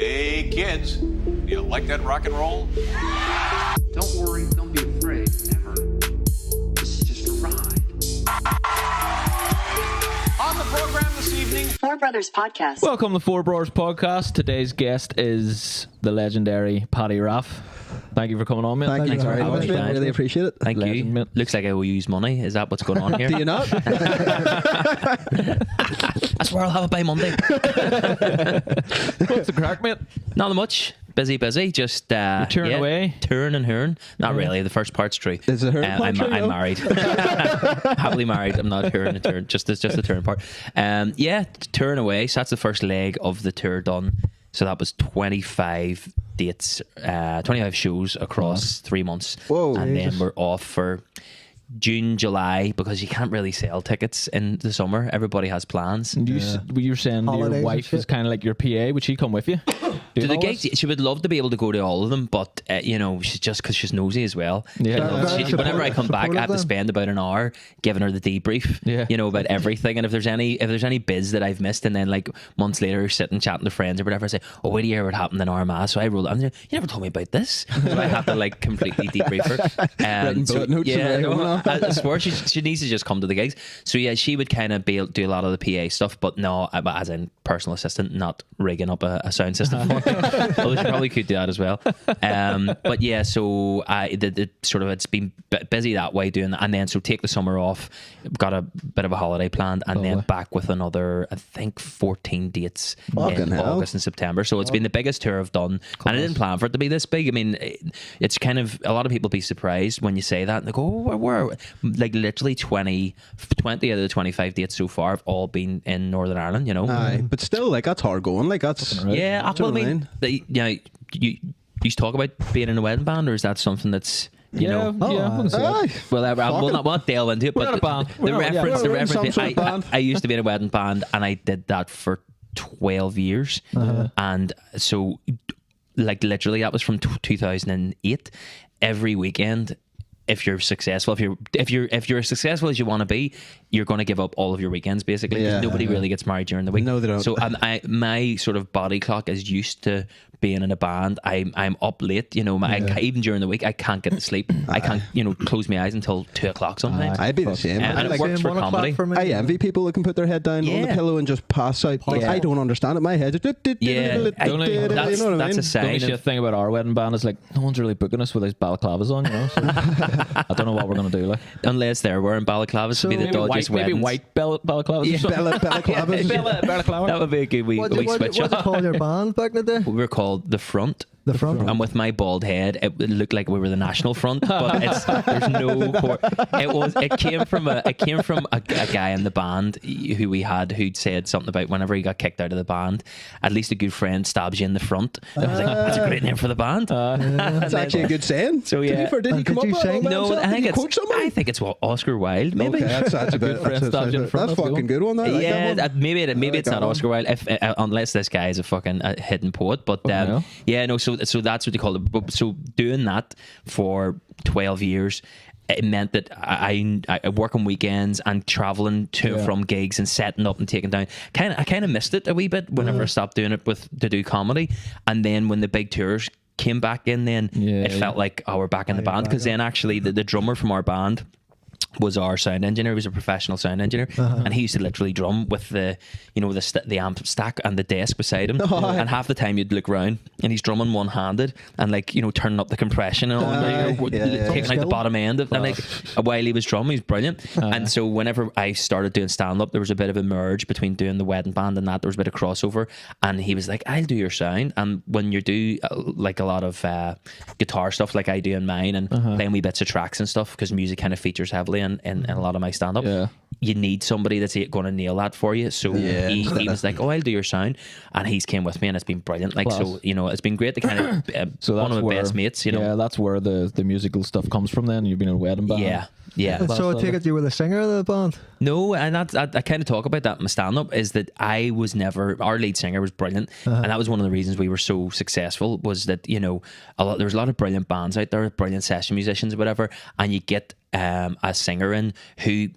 Hey kids, you like that rock and roll? Don't worry, don't be afraid, never. This is just a ride. On the program this evening, Four Brothers Podcast. Welcome to the Four Brors Podcast. Today's guest is the legendary Paddy Raff. Thank you for coming on, mate. Thank you very much, man. man. Really appreciate it. Thank Legend, you. mate. Looks like I will use money. Is that what's going on here? Do you not? I swear I'll have it by Monday. What's the crack, mate? Not much. Busy. Just touring away? Touring and hooring. Not really. The first part's true. Is the hooring part true, I'm though? married. Happily married. I'm not hooring and touring. Just the touring part. Touring away. So that's the first leg of the tour done. So that was 25 dates, 25 shows across 3 months. Whoa. And Jesus. then we're off for June, July, because you can't really sell tickets in the summer. Everybody has plans. And you were saying that Holidays your and wife shit. is kind of like your PA. Would she come with you? To the gigs, she would love to be able to go to all of them, but she's just because she's nosy as well. Yeah. Whenever I come back, I have to spend about an hour giving her the debrief. Yeah. About everything, and if there's any biz that I've missed, and then like months later sitting chatting to friends or whatever, I say, "Oh, wait, do you hear what happened in Armagh?" So I roll. You never told me about this. So I have to like completely debrief her. Written bullet notes and no, everything. I swear she needs to just come to the gigs. So yeah, she would kind of do a lot of the PA stuff, but no, as in personal assistant, not rigging up a sound system for her. Although she probably could do that as well. But yeah, so it's been busy that way doing that, and then so take the summer off, got a bit of a holiday planned, and then back with another, I think 14 dates Fucking in hell. August and September. So it's been the biggest tour I've done, and I didn't plan for it to be this big. I mean, it's kind of, a lot of people be surprised when you say that, and they go, "Oh, where?" Like literally 20 out of the 25 dates so far have all been in Northern Ireland. Aye, but still, like, that's hard going. Like, that's... Yeah, Do you well, know I what I mean, you talk about being in a wedding band, or is that something that's Yeah, I wouldn't say that. Aye. Well, we'll not delve into it, We're but not a band. the reference, we're in some sort of band. I used to be in a wedding band, and I did that for 12 years, and so like literally that was from 2008. Every weekend, if you're successful, if you're as successful as you want to be, you're going to give up all of your weekends basically, because Yeah. nobody really gets married during the week. No, they don't. So my sort of body clock is used to being in a band. I'm up late, even during the week I can't get to sleep. I can't close my eyes until 2:00 sometimes. I'd be the same. And it Like, works for comedy. I envy people that can put their head down on the Yeah. pillow and just pass out. Like, Yeah. I don't understand it. My head's just... Yeah, you know what I that's mean? a The sign. only shit thing about our wedding band is like no one's really booking us with these balaclavas on, So I don't know what we're gonna do. Like Unless they're wearing balaclavas, would be the maybe dodgiest maybe weddings. white balaclavas. Yeah. Or something. Balaclavas. Balaclava. That would be a good wee switch What did you up. call your band back in the day? We were called The Front. The Front. And with my bald head, it looked like we were the National Front, but there's no. It came from a guy in the band who we had who'd said something about whenever he got kicked out of the band, at least a good friend stabs you in the front. I was like, that's a great name for the band. That's actually a good saying. So, yeah. Did he And come did up you with sing? all that No, himself? I Did think he quote somebody? I think it's Oscar Wilde, maybe. Okay, that's a good bit. friend stabs you in front. That's That's fucking good one. I like Yeah, that one. maybe like it's that not one. Oscar Wilde, unless this guy is a fucking hidden poet. But hell. yeah, no. So that's what they call it. But so doing that for 12 years, it meant that I work on weekends and traveling to and from gigs and setting up and taking down. I kind of missed it a wee bit whenever I stopped doing it to do comedy, and then when the big tours came back in, then it felt like we're back in the band, because then actually the drummer from our band was our sound engineer. He was a professional sound engineer, and he used to literally drum with the amp stack and the desk beside him. And half the time you'd look round and he's drumming one-handed and turning up the compression and taking out the bottom end of, and while he was drumming, he was brilliant. And so whenever I started doing stand-up, there was a bit of a merge between doing the wedding band and that. There was a bit of crossover, and he was like, I'll do your sound. And when you do like a lot of guitar stuff like I do in mine, and playing wee bits of tracks and stuff, because music kind of features heavily in a lot of my stand-up, you need somebody that's going to nail that for you. So he was like, I'll do your sound, and he's came with me, and it's been brilliant. Like, Class. so it's been great to kind of So one that's of my where, best mates, Yeah, that's where the musical stuff comes from. Then you've been in a wedding band. Yeah. So I take it you were the singer of the band? No, and I kind of talk about that in my stand-up, is that I was never, our lead singer was brilliant, and that was one of the reasons we were so successful, was that there's a lot of brilliant bands out there, brilliant session musicians or whatever, and you get a singer in who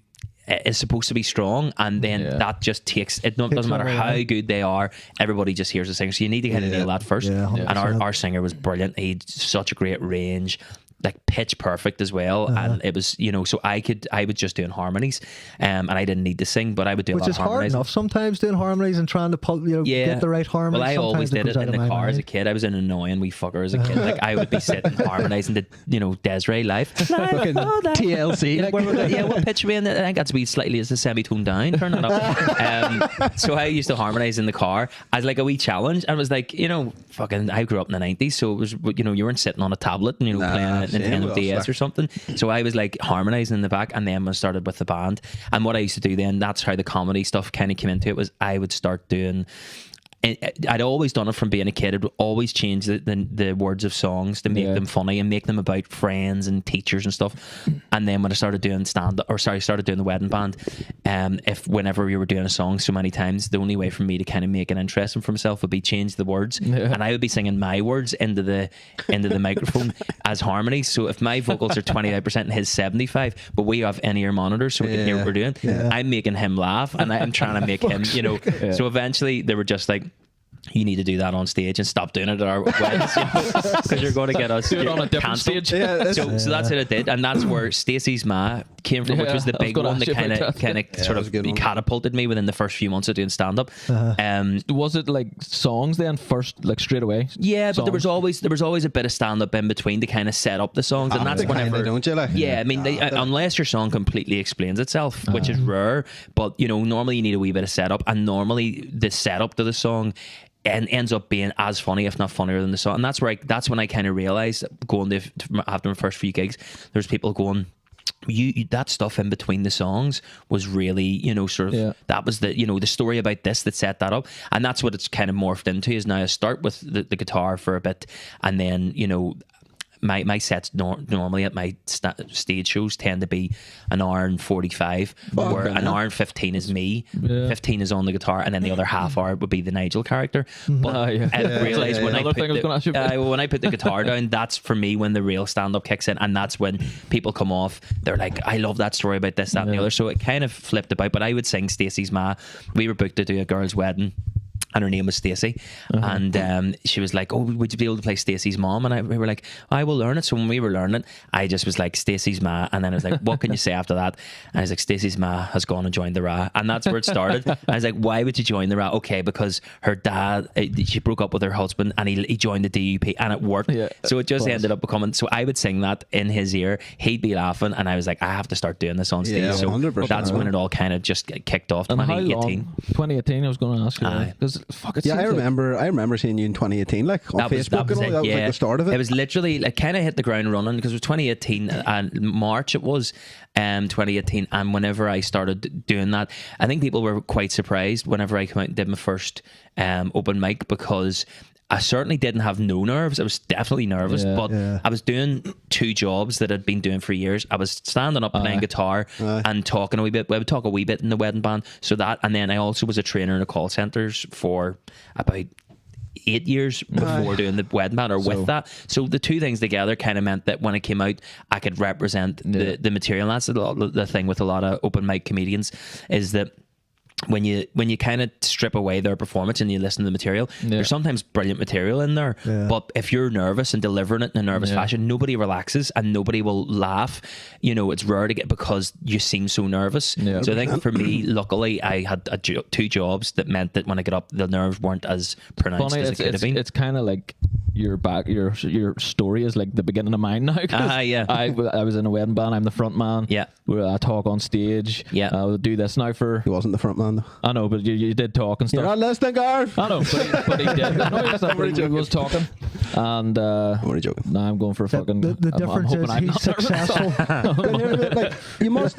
is supposed to be strong, and then that just takes it. Doesn't matter over, how yeah. good they are, everybody just hears the singer. So you need to kind of nail that first. Yeah, And our 100%. singer was brilliant. He had such a great range, like pitch perfect as well. And it was, so I was just doing harmonies, and I didn't need to sing, but I would do a Which lot is of hard harmonies. enough sometimes doing harmonies and trying to get the right harmony. Well, I always did it in the car as a kid. I was an annoying wee fucker as a kid. Like I would be sitting harmonizing to, Desiree live. Fucking TLC. Like, what pitch are we in? I think that's to be slightly as a semitone down. Turn that up. So I used to harmonize in the car as like a wee challenge. I was like, fucking. I grew up in the 90s, so it was, you weren't sitting on a tablet and playing a same Nintendo with us, DS like. or something. So I was like harmonizing in the back, and then I started with the band. And what I used to do then, that's how the comedy stuff kind of came into it. Was I would start doing. I'd always done it from being a kid. I'd always change the words of songs to make them funny and make them about friends and teachers and stuff. And then when I started doing started doing the wedding band, whenever we were doing a song so many times, the only way for me to kind of make it interesting for myself would be change the words, and I would be singing my words into the microphone as harmonies. So if my vocals are 25% and his 75%, but we have in-ear monitors so we can hear what we're doing, I'm making him laugh and I'm trying to make him, So eventually they were just like, you need to do that on stage and stop doing it at our weddings, because you're going to get us Do it on a different cancelled. stage. So that's what I did, and that's where Stacey's Ma came from, which was the I was big gonna one ask that you about kind of that. sort was a good of one. catapulted me within the first few months of doing stand up. Was it like songs then first, like straight away? Yeah, but there was Songs? always a bit of stand up in between to kind of set up the songs, and that's Kinda, whenever. don't you, like? Yeah, I mean, unless your song completely explains itself, which is rare, but normally you need a wee bit of setup, and normally the setup to the song and ends up being as funny, if not funnier, than the song. And that's when I kind of realized, going to after my first few gigs, there's people going, you that stuff in between the songs was really that was the the story about this that set that up, and that's what it's kind of morphed into. Is now I start with the guitar for a bit, and then my sets normally at my stage shows tend to be an hour and 45, where an hour and 15 is me, 15 is on the guitar, and then the other half hour would be the Nigel character. But I realised when Another thing I was gonna ask you about. when I put the guitar down, that's for me when the real stand-up kicks in, and that's when people come off, they're like, I love that story about this, that, and the other. So it kind of flipped about, but I would sing Stacey's Ma. We were booked to do a girl's wedding, and her name was Stacey, and she was like, oh, would you be able to play Stacey's mom? And we were like, I will learn it. So when we were learning, I just was like, Stacey's Ma, and then I was like, what can you say after that? And I was like, Stacey's Ma has gone and joined the Ra, and that's where it started. I was like, why would you join the Ra? Okay, because her dad, she broke up with her husband, and he joined the DUP, and it worked. So it just ended up becoming, so I would sing that in his ear, he'd be laughing, and I was like, I have to start doing this on stage. Yeah, so 100%. that's when it all kind of just kicked off. And how 2018. long? 2018. I was going to ask you Aye. because fuck it. Yeah, I seems like- remember seeing you in 2018, like on Facebook. That was and all. That was like the start of it. It was literally like kind of hit the ground running, because it was 2018 and March it was 2018, and whenever I started doing that, I think people were quite surprised whenever I came out and did my first open mic, because I certainly didn't have no nerves. I was definitely nervous, but I was doing two jobs that I'd been doing for years. I was standing up playing guitar and talking a wee bit. We would talk a wee bit in the wedding band. So that, and then I also was a trainer in the call centres for about 8 years before doing the wedding band, or with that. So the two things together kind of meant that when I came out, I could represent the material. And that's the thing with a lot of open mic comedians, is that when you kind of strip away their performance and you listen to the material, there's sometimes brilliant material in there, but if you're nervous and delivering it in a nervous fashion, nobody relaxes and nobody will laugh. It's rare to get, because you seem so nervous. So I think for me, luckily, I had two jobs that meant that when I got up, the nerves weren't as pronounced as it could have been. It's kind of like your story is like the beginning of mine now. I was in a wedding band. I'm the front man. Where I talk on stage. I will do this now for. He wasn't the front man though. I know, but you did talk and stuff. You're not listening, Garth. I know, but he did. He was talking, and I'm only joking. now I'm going for a fucking. The difference is he's successful. Like, you must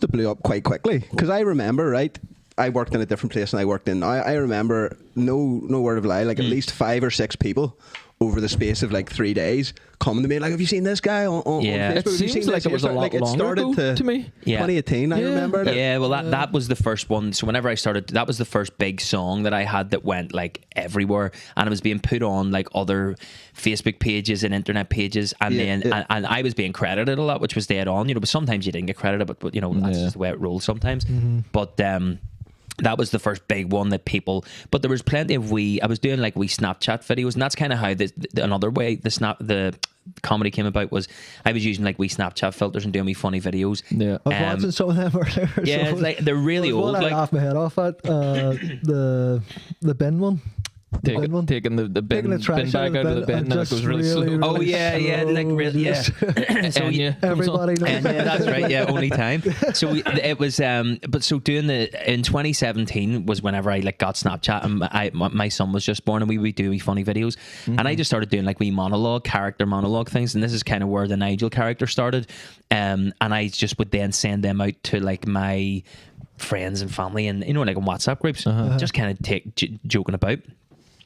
have blew up quite quickly, because I remember, right, I worked in a different place than I worked in. I remember, no word of lie, like at least 5 or 6 people over the space of like 3 days, coming to me like, have you seen this guy on Facebook? It Have you seems seen like this? it was a lot it longer started ago to me. 2018, I remember. Yeah, well, that was the first one. So whenever I started, that was the first big song that I had that went like everywhere, and it was being put on like other Facebook pages and internet pages, and and I was being credited a lot, which was dead on. But sometimes you didn't get credited, but you know that's just the way it rolls sometimes. But that was the first big one that people, but there was plenty of I was doing like Snapchat videos, and that's kind of how another way the comedy came about was I was using like Snapchat filters and doing funny videos. I was watching some of them earlier. Yeah, so like they're really old. One I laughed my head off at the bin one. Taking the bin bag out of the bin, and it goes really slow. Oh yeah, like yeah. So everybody knows. Yeah, that's right. Yeah, only time. So it was, but so doing in 2017 was whenever I like got Snapchat, and my son was just born, and we would do funny videos, and I just started doing like character monologue things, and this is kind of where the Nigel character started, and I just would then send them out to like my friends and family, and like in WhatsApp groups, just kind of joking about.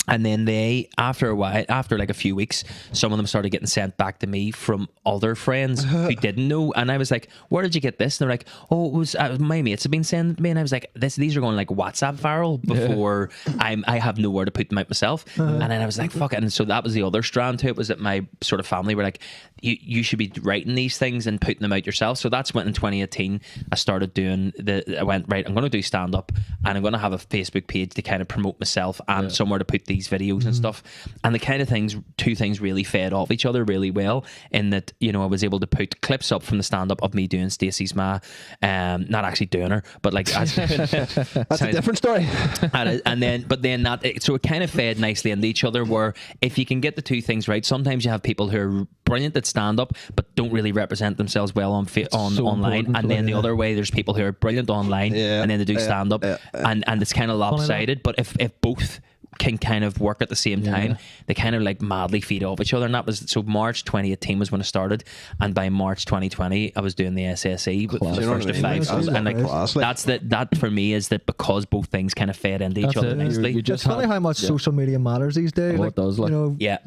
And then after a while, after like a few weeks, some of them started getting sent back to me from other friends who didn't know. And I was like, where did you get this? And they're like, oh, it was my mates have been sending to me. And I was like, these are going like WhatsApp viral before I have nowhere to put them out myself. And then I was like, fuck it. And so that was the other strand to it, was that my sort of family were like, you should be writing these things and putting them out yourself. So that's when in 2018 I started doing I went, right, I'm going to do stand up, and I'm going to have a Facebook page to kind of promote myself and somewhere to put these videos and stuff. And the kind of two things really fed off each other really well, in that I was able to put clips up from the stand up of me doing Stacey's ma, not actually doing her, but like that's a different story. But then so it kind of fed nicely into each other, where if you can get the two things right, sometimes you have people who are brilliant at stand up but don't really represent themselves well online, and then the other way, there's people who are brilliant online and then they do stand up, and it's kind of lopsided. But if both can kind of work at the same time, they kind of like madly feed off each other. And that was, so March 2018 was when I started, and by March 2020 I was doing the SSE for the first of 5 shows. And like that for me is that because both things kind of fed into each other nicely. It's funny how much social media matters these days. It does,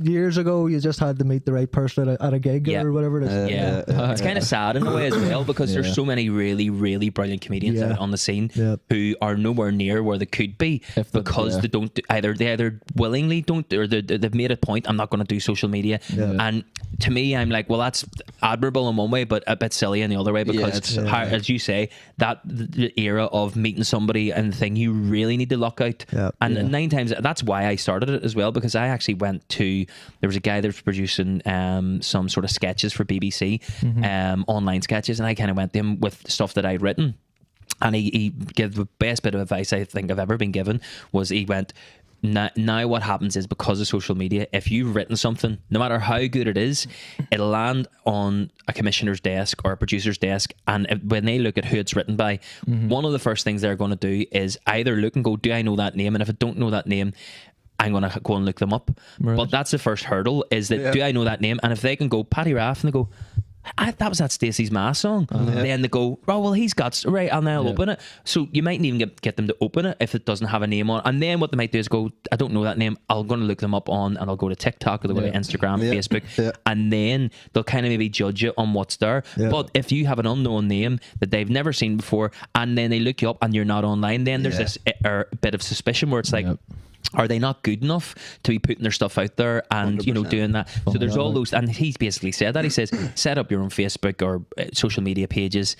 years ago you just had to meet the right person at a gig or whatever it is. It's kind of sad in a way as well, because there's so many really, really brilliant comedians out on the scene who are nowhere near where they could be, because they don't they either willingly don't, or they've made a point, I'm not going to do social media. And to me, I'm like, well, that's admirable in one way, but a bit silly in the other way, because as you say, that the era of meeting somebody and the thing, you really need to luck out. And 9 times, that's why I started it as well, because I actually went to, there was a guy that was producing some sort of sketches for BBC, online sketches, and I kind of went to him with stuff that I'd written, and he gave the best bit of advice I think I've ever been given. Was he went, now what happens is, because of social media, if you've written something, no matter how good it is, it'll land on a commissioner's desk or a producer's desk, and when they look at who it's written by, one of the first things they're going to do is either look and go, do I know that name? And if I don't know that name, I'm going to go and look them up. But that's the first hurdle, is that do I know that name? And if they can go Paddy Raff, and they go, that was that Stacey's Ma song, then they go, oh well, he's got right, and then I'll open it. So you mightn't even get them to open it if it doesn't have a name on. And then what they might do is go, I don't know that name, I'm going to look them up and I'll go to TikTok, or they'll go to Instagram, Facebook, and then they'll kind of maybe judge you on what's there. But if you have an unknown name that they've never seen before, and then they look you up and you're not online, then there's this bit of suspicion where it's like, are they not good enough to be putting their stuff out there and 100%. Doing that? So there's all those, and he's basically said that. He says, set up your own Facebook or social media pages,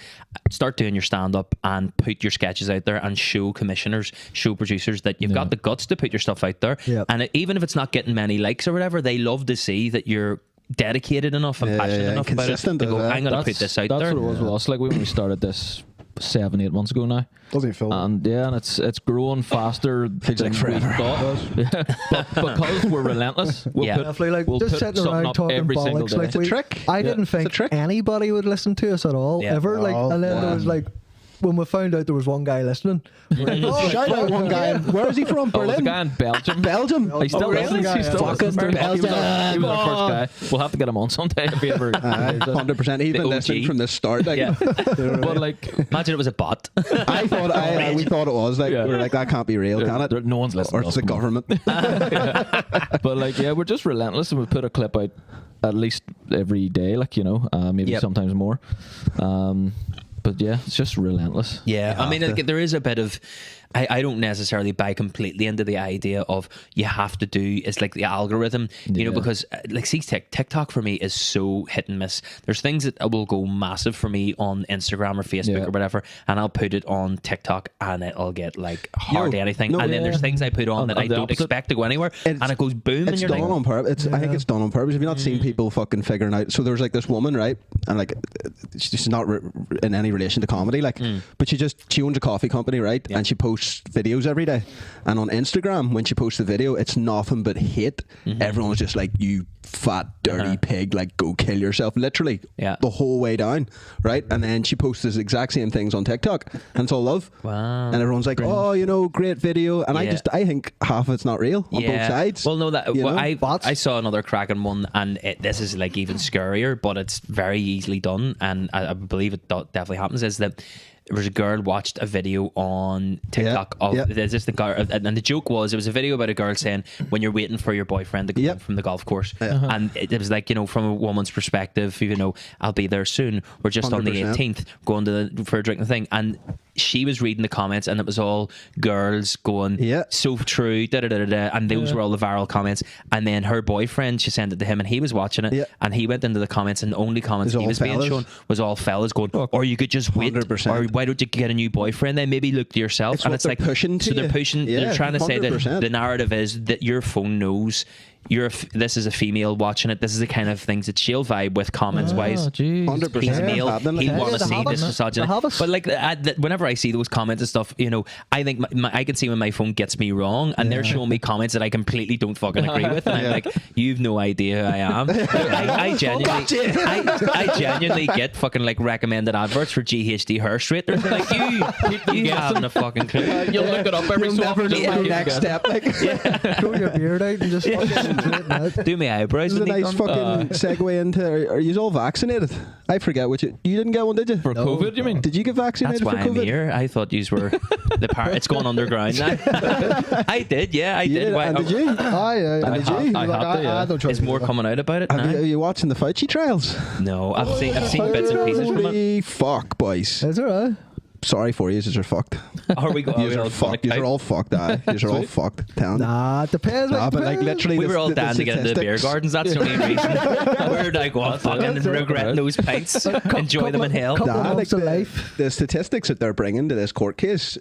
start doing your stand-up and put your sketches out there, and show commissioners, show producers that you've got the guts to put your stuff out there. And even if it's not getting many likes or whatever, they love to see that you're dedicated enough and passionate enough about it to go, I'm going to put this out there. That's what it was with us. Like when we started this 7-8 months ago now, doesn't feel, and it's growing faster than we thought. But because we're relentless, we'll just sitting around talking every single bollocks. day. Like I didn't think anybody would listen to us at all ever. And then there was like when we found out there was one guy listening. Shout out one guy. Where is he from? Oh, there's a Berlin. guy in Belgium. Belgium. He still really? listens. He still Fucking listens. He was our Belgium. first guy. We'll have to get him on someday if he ever. 100%. He's The been OG. listening from the start. Like, Yeah. But like, Imagine it was a bot. I thought we thought it was like Yeah. we were like that can't be real, can it? no one's listening. Or to it's us, the come on. government. But like, yeah, we're just relentless, and we put a clip out at least every day, like, you know, maybe sometimes more. But yeah, it's just relentless. Yeah, I mean, like, there is a bit of. I don't necessarily buy completely into the idea of you have to do. It's like the algorithm, you know, because like, see, TikTok for me is so hit and miss. There's things that will go massive for me on Instagram or Facebook or whatever, and I'll put it on TikTok and it'll get like hardly anything. And then there's things I put on that I don't expect to go anywhere, and it goes boom. It's and you're done like, on purpose. I think it's done on purpose. Have you not seen people fucking figuring out? So there's like this woman, right? And like, she's not in any relation to comedy, like, but she owns a coffee company, right? And she posts videos every day, and on Instagram when she posts the video, it's nothing but hate. Everyone's just like, you fat dirty pig, like, go kill yourself, literally, the whole way down, right? And then she posts the exact same things on TikTok, and it's all love. Wow. And everyone's like, oh, you know, great video. And I think half of it's not real on both sides. Well, no, that you know? I saw another cracking one, and this is like even scarier, but it's very easily done, and I believe it definitely happens. Is that there was a girl watched a video on TikTok of there's just the girl, and the joke was, it was a video about a girl saying when you're waiting for your boyfriend to come home from the golf course, and it was like, you know, from a woman's perspective, you know, I'll be there soon. We're just on the 18th going for a drink and thing, and she was reading the comments, and it was all girls going, so true, da da da da, and those were all the viral comments. And then her boyfriend, she sent it to him, and he was watching it, and he went into the comments, and the only comments he was being shown was all fellas going, or you could just wait, 100%. or why don't you get a new boyfriend then, maybe look to yourself. It's and what it's they're like pushing to so they're you. pushing, they're trying to say that 100%. the narrative is that your phone knows this is a female watching it, this is the kind of things that she'll vibe with comments wise. 100%. He's male, he'd want to The see habits. this misogyny. The habits. But like, whenever I see those comments and stuff, you know, I think I can see when my phone gets me wrong, and they're showing me comments that I completely don't fucking agree with, and I'm like, you've no idea who I am. I genuinely get fucking like recommended adverts for GHD hair straightners. They're like, you haven't a fucking clue. You'll look it up every You'll so never often. know the next step. Like, Grow your beard out and just fucking Do my eyebrows. this is a when they nice done. fucking segue into. Are you all vaccinated? I forget which. You didn't get one, did you? For COVID, you mean? Did you get vaccinated That's why for I'm COVID? here. I thought yous were the part. It's going underground now. I did, yeah, I did. Why, And did you? And did you? I have to, yeah. don't trust Is more coming out about it Are now? you watching the Fauci trials? No, I've seen bits and pieces from it. Holy fuck, boys. Is it right? Sorry for you, you're fucked. Are we going? You're fucked. You're all fucked. You're all fucked. Telling you. Nah, it depends. Nah, mate, but like depends. literally, We were all the down to get into the beer statistics- gardens. That's the only reason. Where did I go on fucking and regret those pints? Enjoy them in hell. couple Nah, like months of life. the statistics that they're bringing to this court case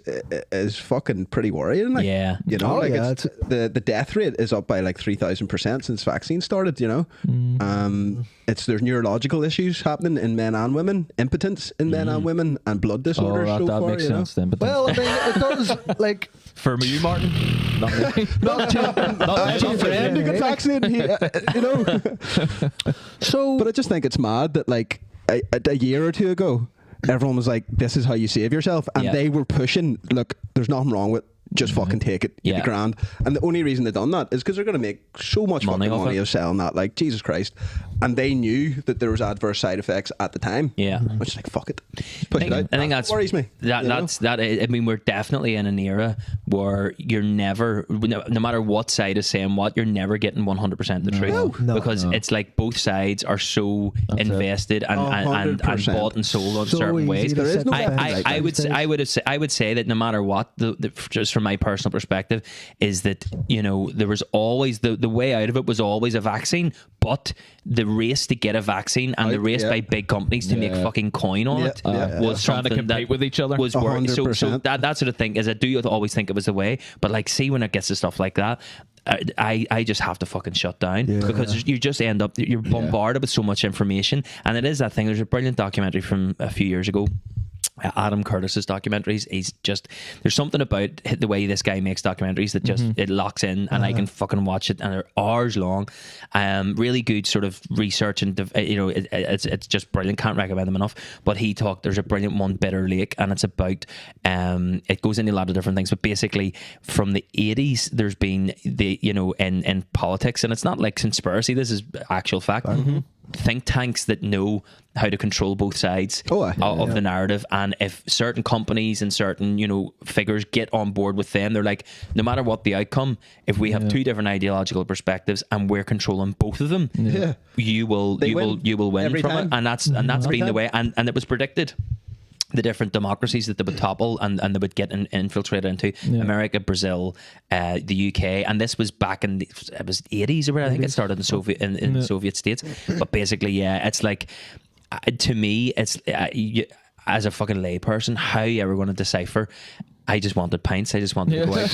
is fucking pretty worrying. Like, Yeah. you know, Oh, like yeah, it's, the death rate is up by like 3,000% since vaccine started. You know, there's neurological issues happening in men and women, impotence in men and women, and blood disorders so that far. makes you know? sense then. But Well, I mean, it does, like, for you, Martin, not really. Not to your friend to get vaccinated, you know. so. But I just think it's mad that like a year or two ago, everyone was like, "This is how you save yourself," and they were pushing. Look, there's nothing wrong with. Just fucking take it, get the grand. And the only reason they've done that is because they're going to make so much Money fucking off money it. of selling that. Like, Jesus Christ. And they knew that there was adverse side effects at the time. Yeah. Which is like, fuck it. Just push it out. I think that's worries me. That you know? that's that. I mean, we're definitely in an era where you're never, no matter what side is saying what, you're never getting 100% the truth because it's like both sides are so invested and 100%. bought and sold on So certain easy ways. to There is set no the left and fence. right. I would say that no matter what, just from my personal perspective, is that, you know, there was always the way out of it was always a vaccine, but the race to get a vaccine and the race by big companies to make fucking coin on it was Trying to something compete that with each other. was worrying. So 100%. that sort of thing is I do always think it was the way, but like, see, when it gets to stuff like that, I just have to fucking shut down because you just end up, you're bombarded with so much information. And it is that thing. There's a brilliant documentary from a few years ago Adam Curtis's documentaries. He's just, there's something about the way this guy makes documentaries that just it locks in, and I can fucking watch it, and they're hours long. Really good sort of research, and it's just brilliant. Can't recommend them enough. But there's a brilliant one, Bitter Lake, and it's about it goes into a lot of different things, but basically from the 80s there's been in politics, and it's not like conspiracy, this is actual fact. Think tanks that know how to control both sides of the narrative, and if certain companies and certain figures get on board with them, they're like, no matter what the outcome, if we have two different ideological perspectives and we're controlling both of them, you will win every from time. it. And that's been the way, and it was predicted. The different democracies that they would topple and they would get infiltrated into America, Brazil, the UK, and this was back in it was 80s or whatever. I think it started in the Soviet states. But basically, it's like, to me, it's as a fucking layperson, how are you ever going to decipher? I just wanted pints. I just wanted to go out.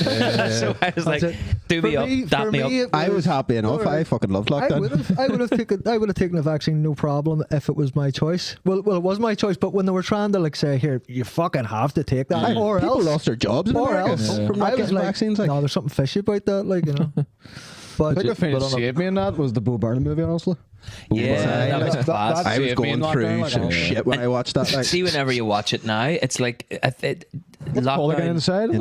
So I was like, do me up, dap me up. I was happy enough. I fucking loved lockdown. I would have taken the vaccine, no problem, if it was my choice. Well, it was my choice, but when they were trying to say, here, you fucking have to take that, or people else lost their jobs in America from not getting vaccines. No, there's something fishy about that, But I think the thing that saved me in that was the Bo Burnham movie, honestly. That was class. I was going through some shit when I watched that. See, whenever you watch it now, it's like lockdown. Inside?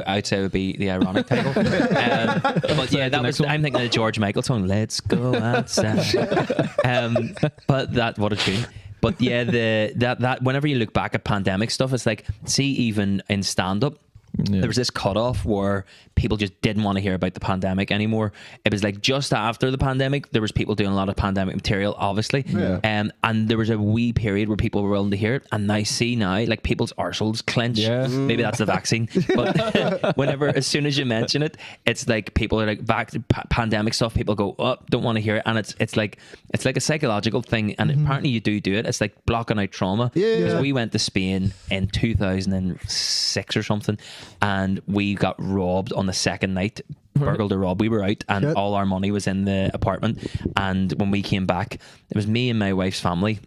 Outside would be the ironic title. But yeah, I'm thinking of the George Michael song, Let's Go Outside. But what a tune. But yeah, that whenever you look back at pandemic stuff, it's like, see, even in stand-up, there was this cutoff where people just didn't want to hear about the pandemic anymore. It was like just after the pandemic, there was people doing a lot of pandemic material, obviously. And there was a wee period where people were willing to hear it. And I see now, like, people's arseholes clench. Maybe that's the vaccine. But as soon as you mention it, it's like people are like, back to pandemic stuff, people go, oh, don't want to hear it. And it's like a psychological thing. And apparently you do it. It's like blocking out trauma. Because we went to Spain in 2006 or something, and we got robbed on the second night. Burgled or robbed. We were out, and all our money was in the apartment. And when we came back, it was me and my wife's family.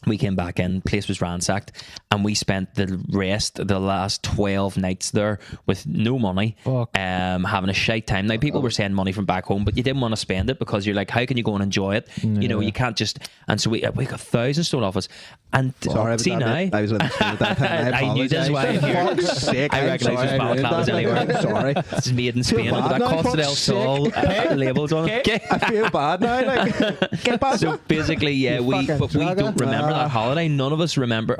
We came back in, place was ransacked, and we spent the last 12 nights there with no money, having a shite time. Now, people were sending money from back home, but you didn't want to spend it because you're like, how can you go and enjoy it? You can't just. And so we got thousands stolen off us. And sorry, see now, I was with the at that time. I knew this why I'm here. I recognise there's balaclavas anywhere. Sorry, this is made in Spain under that Costa del Sol labels on it. I feel bad now. Like, get back. So basically, we don't remember that holiday. None of us remember.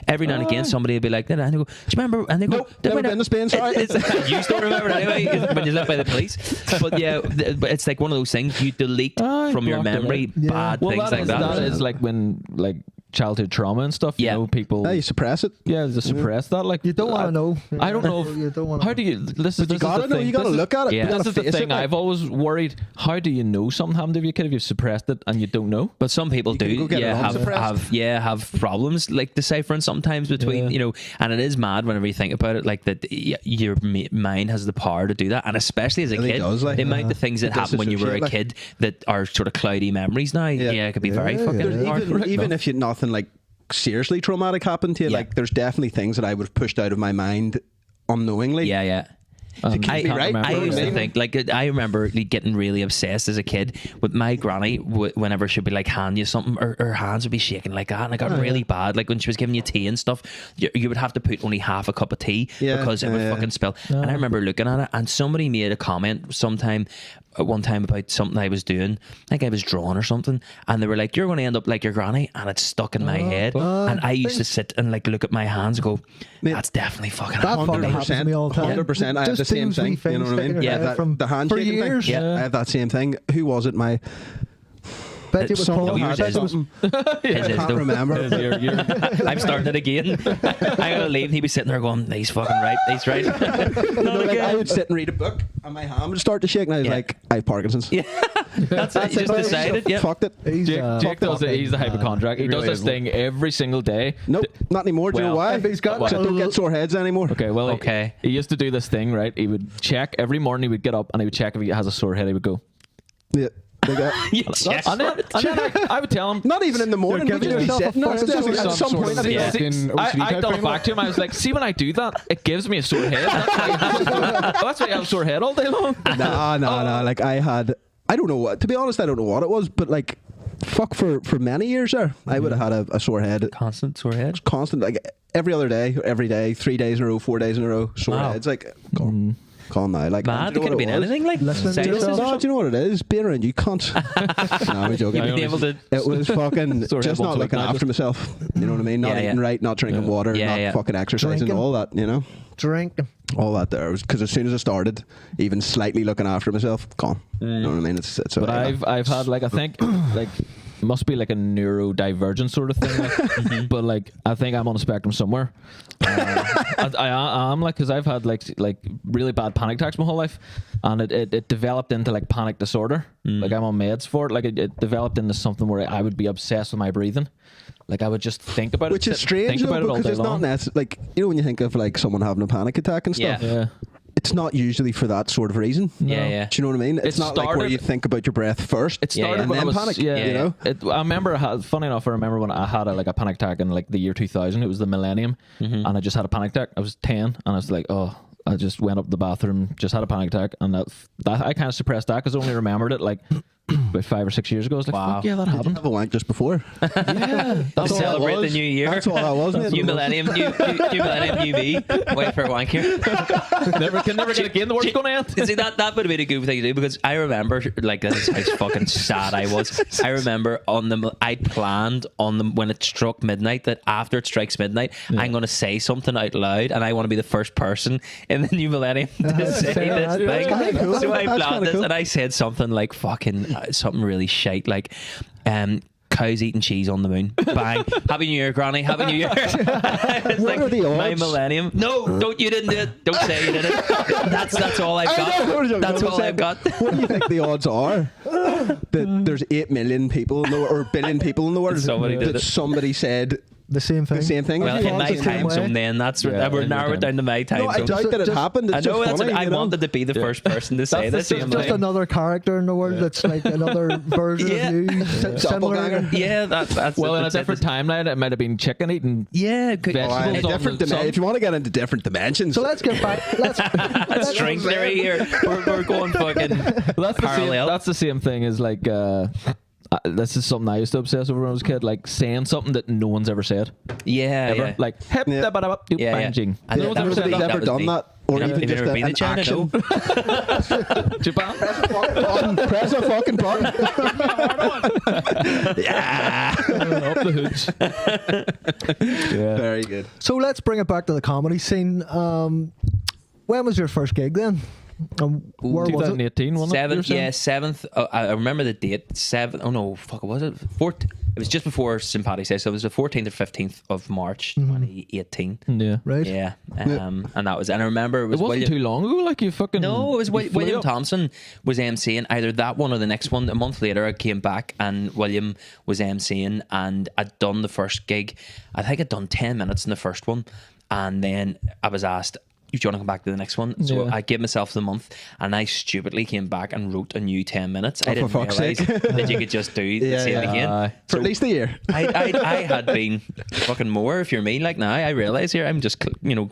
Every now and again, somebody would be like, and they go, do you remember? And they go, nope, never been to Spain. Sorry, you don't remember it anyway when you're left by the police. But yeah, it's like one of those things you delete from your memory bad things like that. That is like when childhood trauma and stuff, people you suppress it. They suppress that. Like, you don't want to know. I don't know. You don't want to. How do you? This is you gotta know. You gotta look at it. Yeah. This is the thing. I've always worried. How do you know something happened to your kid if you've suppressed it and you don't know? But some people do. Have problems like deciphering sometimes between and it is mad whenever you think about it. Like that, your mind has the power to do that, and especially as a kid, the amount of things that happened when you were a kid that are sort of cloudy memories now. It could be very fucking hard. Even if you nothing like seriously traumatic happened to you, like there's definitely things that I would have pushed out of my mind unknowingly. I used to think, like, I remember getting really obsessed as a kid with my granny. Whenever she'd be like, hand you something, her hands would be shaking like that, and I got really bad. Like when she was giving you tea and stuff, you would have to put only half a cup of tea because it would fucking spill. And I remember looking at it, and somebody made a comment one time about something I was doing. I think I was drawing or something, and they were like, "You're going to end up like your granny," and it stuck in my head. And I used to sit and like look at my hands and go, "That's definitely fucking happened to me all the time." 100%. I have the same thing. You know what I mean? Yeah, the handshaking thing. I have that same thing. Who was it? Bet it was Paul. I can't remember. I'm starting it again. I gotta leave. He'd be sitting there going, "He's fucking right. He's right." I would sit and read a book, and my hand would start to shake, and I was like, "I have Parkinson's." Yeah, that's it. You just decided. Yeah, fucked it. Jake does it. He's the hypochondriac. He does this thing every single day. Nope, not anymore. Do you know why? He's got. I don't get sore heads anymore. Okay. He used to do this thing, right? He would check every morning. He would get up and he would check if he has a sore head. He would go. Yeah. You chest And then I would tell him. Not even in the morning. You're Would giving just be yourself a sitting there. fucking Just at some point. Yeah. I done it back to him. I was like, see, when I do that, it gives me a sore head. That's why I have a sore head all day long. No. Like I don't know what. To be honest, I don't know what it was, but like, fuck, for many years there, I would have had a sore head. Constant sore head. Constant, like every other day, every day, 3 days in a row, 4 days in a row, sore heads. Like, calm now. Like, Mad. It could have been anything. Like Listening to sinuses or yourself. Do you know what it is? Being around you cunts. No, I'm joking. You'd be able to. It was fucking Sore head just once not a looking week, after myself. You know what I mean? Not eating right, not drinking water, not fucking exercising, Drinking. all that, you know? Drinking. All that there was because as soon as I started, even slightly looking after myself, gone. You know what I mean? It's But I've had like, I think like, must be like a neurodivergent sort of thing, like, but like I think I'm on a spectrum somewhere. I am, like, because I've had like really bad panic attacks my whole life, and it developed into like panic disorder. Like I'm on meds for it. Like it developed into something where I would be obsessed with my breathing. Like I would just think about which it, is strange think about though, it all because day it's long. not necessarily like, you know, when you think of like someone having a panic attack and stuff. Yeah. It's not usually for that sort of reason. Yeah. Do you know what I mean? It's not like where started- you think about your breath first. It started and when then I was panic. yeah, You know. I remember. Funny enough, I remember when I had a panic attack in like the year 2000. It was the millennium, and I just had a panic attack. I was 10, and I was like, oh. I just went up to the bathroom, just had a panic attack, and that I kind of suppressed that because I only remembered it like about 5 or 6 years ago. I was like, Wow. fuck yeah, that Did you happened. have a wank just before? Yeah, To celebrate the new year. That's all that was. mate. New millennium, new me. Wait for a wank here. can never get again. The world's going to end. See, that would have been a good thing to do, because I remember, like, this is how fucking sad I was. I remember I planned when it struck midnight that after it strikes midnight, I'm going to say something out loud, and I want to be the first person in the new millennium to say this thing. That's kinda cool. So I That's planned kinda this, cool. and I said something like fucking something really shite, like cows eating cheese on the moon. Bang. Happy New Year, Granny. Happy New Year. It's What are the my odds? millennium. No, you didn't do it. Don't say you did it. That's all I've got. That's all I've got. What do you think the odds are that there's 8 million people in the world, or billion people in the world, Somebody did that it. somebody said The same thing. the same thing? Well, as you? in my the same time way. zone, then that's Yeah, we're in narrowed your it down to my time No, I zone. doubt that it Just- happened. It's I know just that's funny, what I you know? wanted to be the first person to say That's this. the I'm Just like, another character in the world that's like another version Yeah. of you. Similar. Doppelganger. yeah, that's Well, in a that's it. different timeline, it might have been chicken eating. Yeah, good. Vegetables Oh, on different the sun. if you want to get into different dimensions. So let's get back. That's string theory here. We're going fucking Well, parallel. that's the same thing as like. This is something I used to obsess over when I was a kid, like saying something that no one's ever said. yeah, Ever. yeah. Like hip Yeah. da ba da ba doop Yeah, yeah. bang. And No that one's ever was said me. Nobody's that. ever was done me. that, or You know, even you've just never been an in China, action. no? Japan. Press a fucking button. Up the hoods. Yeah. Very good. So let's bring it back to the comedy scene. When was your first gig then? Where was it? 2018, wasn't it? you were saying? Seventh. I remember the date. 7th. Oh no, fuck. Was it 4th? It was just before St. Paddy's Day, so it was the 14th or 15th of March, 2018. Yeah. Right. Yeah, and that was. And I remember it was. It wasn't too long ago. Like you fucking. No, it was you flew William up. Thompson was MCing either that one or the next one. A month later, I came back and William was MCing, and I'd done the first gig. I think I'd done 10 minutes in the first one, and then I was asked, do you want to come back to the next one? So Yeah. I gave myself the month, and I stupidly came back and wrote a new 10 minutes. I Oh, didn't for fuck's realise sake. that you could just do the same again. For at least a year. I had been fucking more, if you're me, like now I realise here I'm just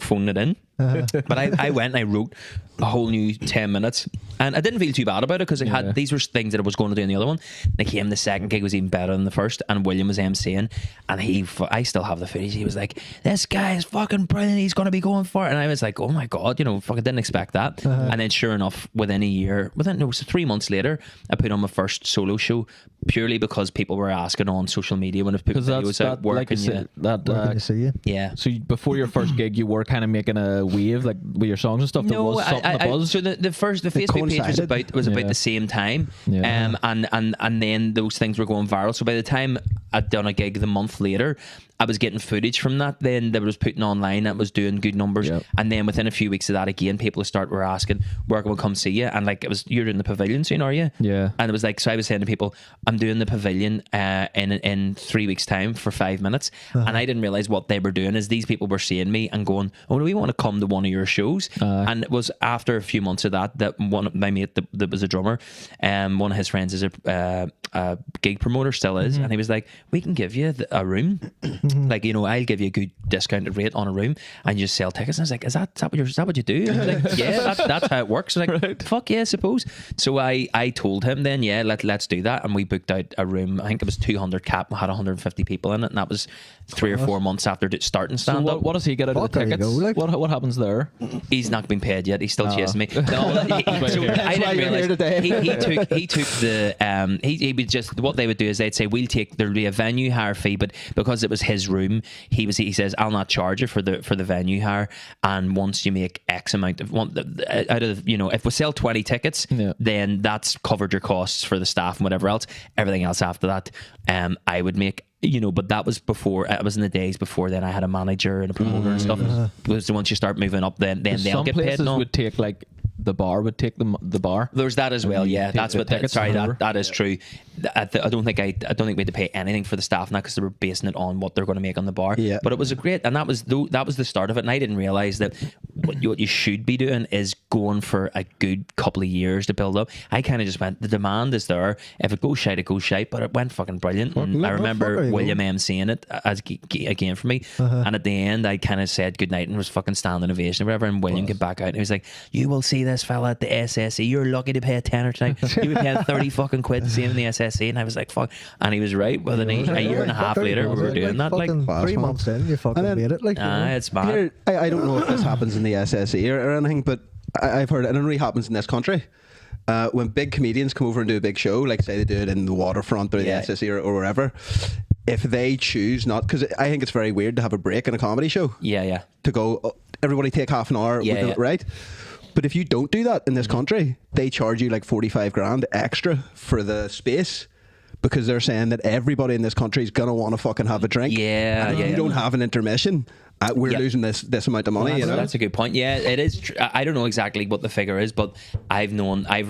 phoning it in. But I went and I wrote a whole new 10 minutes, and I didn't feel too bad about it because these were things that I was going to do in the other one. They came, the second gig was even better than the first, and William was MCing, and I still have the footage. He was like, this guy is fucking brilliant, he's going to be going for it. And I was like, oh my God, fucking didn't expect that. And then sure enough, within 3 months later, I put on my first solo show, purely because people were asking on social media when I've put Because videos that's out, that, work, like you and said, that. Where can you see you? yeah. So before your first gig, you were kind of making a wave, like with your songs and stuff. There was something a buzz. so the Facebook page coincided. was about Yeah. the same time, Yeah. and then those things were going viral. So by the time I'd done a gig the month later, I was getting footage from that then that was putting online that was doing good numbers. Yep. And then within a few weeks of that, again, people were asking, where can we come see you? And like, it was, you're in the pavilion soon, are you? Yeah. And it was like, so I was saying to people, I'm doing the pavilion in 3 weeks time for 5 minutes. And I didn't realize what they were doing is these people were seeing me and going, oh, do we want to come to one of your shows? And it was after a few months of that one of my mate that was a drummer, one of his friends is a gig promoter, still is, and he was like, we can give you a room, like, you know, I'll give you a good discounted rate on a room and you just sell tickets. And I was like, is that what you do? And he was like, yeah, that's how it works. I was like, fuck yeah, I suppose. So I told him then, yeah, let's do that, and we booked out a room. I think it was 200 cap, had 150 people in it, and that was 3 or 4 months after starting So stand up. what does he get out of the There you tickets? go, like. What happens there? He's not been paid yet. He's still chasing me. No, so I why didn't you're here today. realize he took the he would just, what they would do is they'd say, there'll be a venue hire fee, but because it was his room, he says, I'll not charge you for the venue hire, and once you make X amount of out of, you know, if we sell 20 tickets, then that's covered your costs for the staff and whatever else. Everything else after that, I would make. You know, but that was before. It was in the days before then. I had a manager and a promoter and stuff. So once you start moving up, then they'll Some get paid. places No, would take like the bar would take the bar. there's that as well. Yeah, take that's the what. tickets Sorry, over. that is true. I don't think we had to pay anything for the staff now because they were basing it on what they're going to make on the bar. Yeah. But it was a great, and that was the start of it. And I didn't realize that what you should be doing is going for a good couple of years to build up. I kind of just went, the demand is there. If it goes shite, it goes shite. But it went fucking brilliant. And I remember William M saying it as again for me. And at the end, I kind of said goodnight and was fucking standing ovation or whatever. And William came back out and he was like, "You will see this fella at the SSE. You're lucky to pay a tenner tonight. You would pay 30 fucking quid to see him in the SSE." And I was like, "Fuck." And he was right. Within a year and a half later, we were doing that. Like, fucking 3 months in, you fucking And then- made it. Like, it's mad. Here, I don't know if this happens in the SSE or anything, but I've heard it only happens in this country. When big comedians come over and do a big show, like say they do it in the Waterfront or the SSE or wherever, if they choose not, because I think it's very weird to have a break in a comedy show. Yeah. To go, "Oh, everybody take half an hour, Yeah. right? But if you don't do that in this country, they charge you like 45 grand extra for the space. Because they're saying that everybody in this country is gonna want to fucking have a drink. Yeah, and if you don't have an intermission, we're losing this amount of money. That's a good point. Yeah, it is. I don't know exactly what the figure is, but I've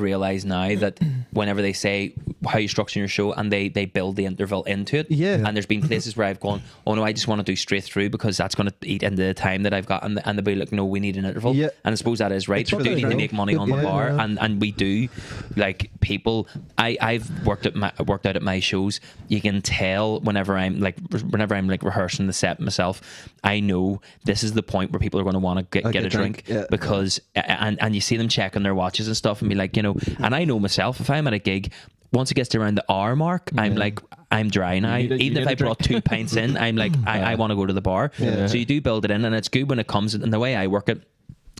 realised now that whenever they say how you structure your show and they build the interval into it, and there's been places where I've gone, oh no, I just want to do straight through because that's going to eat into the time that I've got, and they'll be like, no, we need an interval. Yeah. And I suppose that is right. It's We do fucking need to true. make money on the bar, and we do. Like people, I've worked out at my shows. You can tell whenever I'm rehearsing the set myself, I know this is the point where people are going to want to get a drink. Because and you see them checking their watches and stuff and be like, you know, and I know myself, if I'm at a gig, once it gets to around the hour mark, I'm like, I'm dry now. Even if I brought 2 pints in, I'm like, I want to go to the bar. So you do build it in, and it's good when it comes. And the way I work it,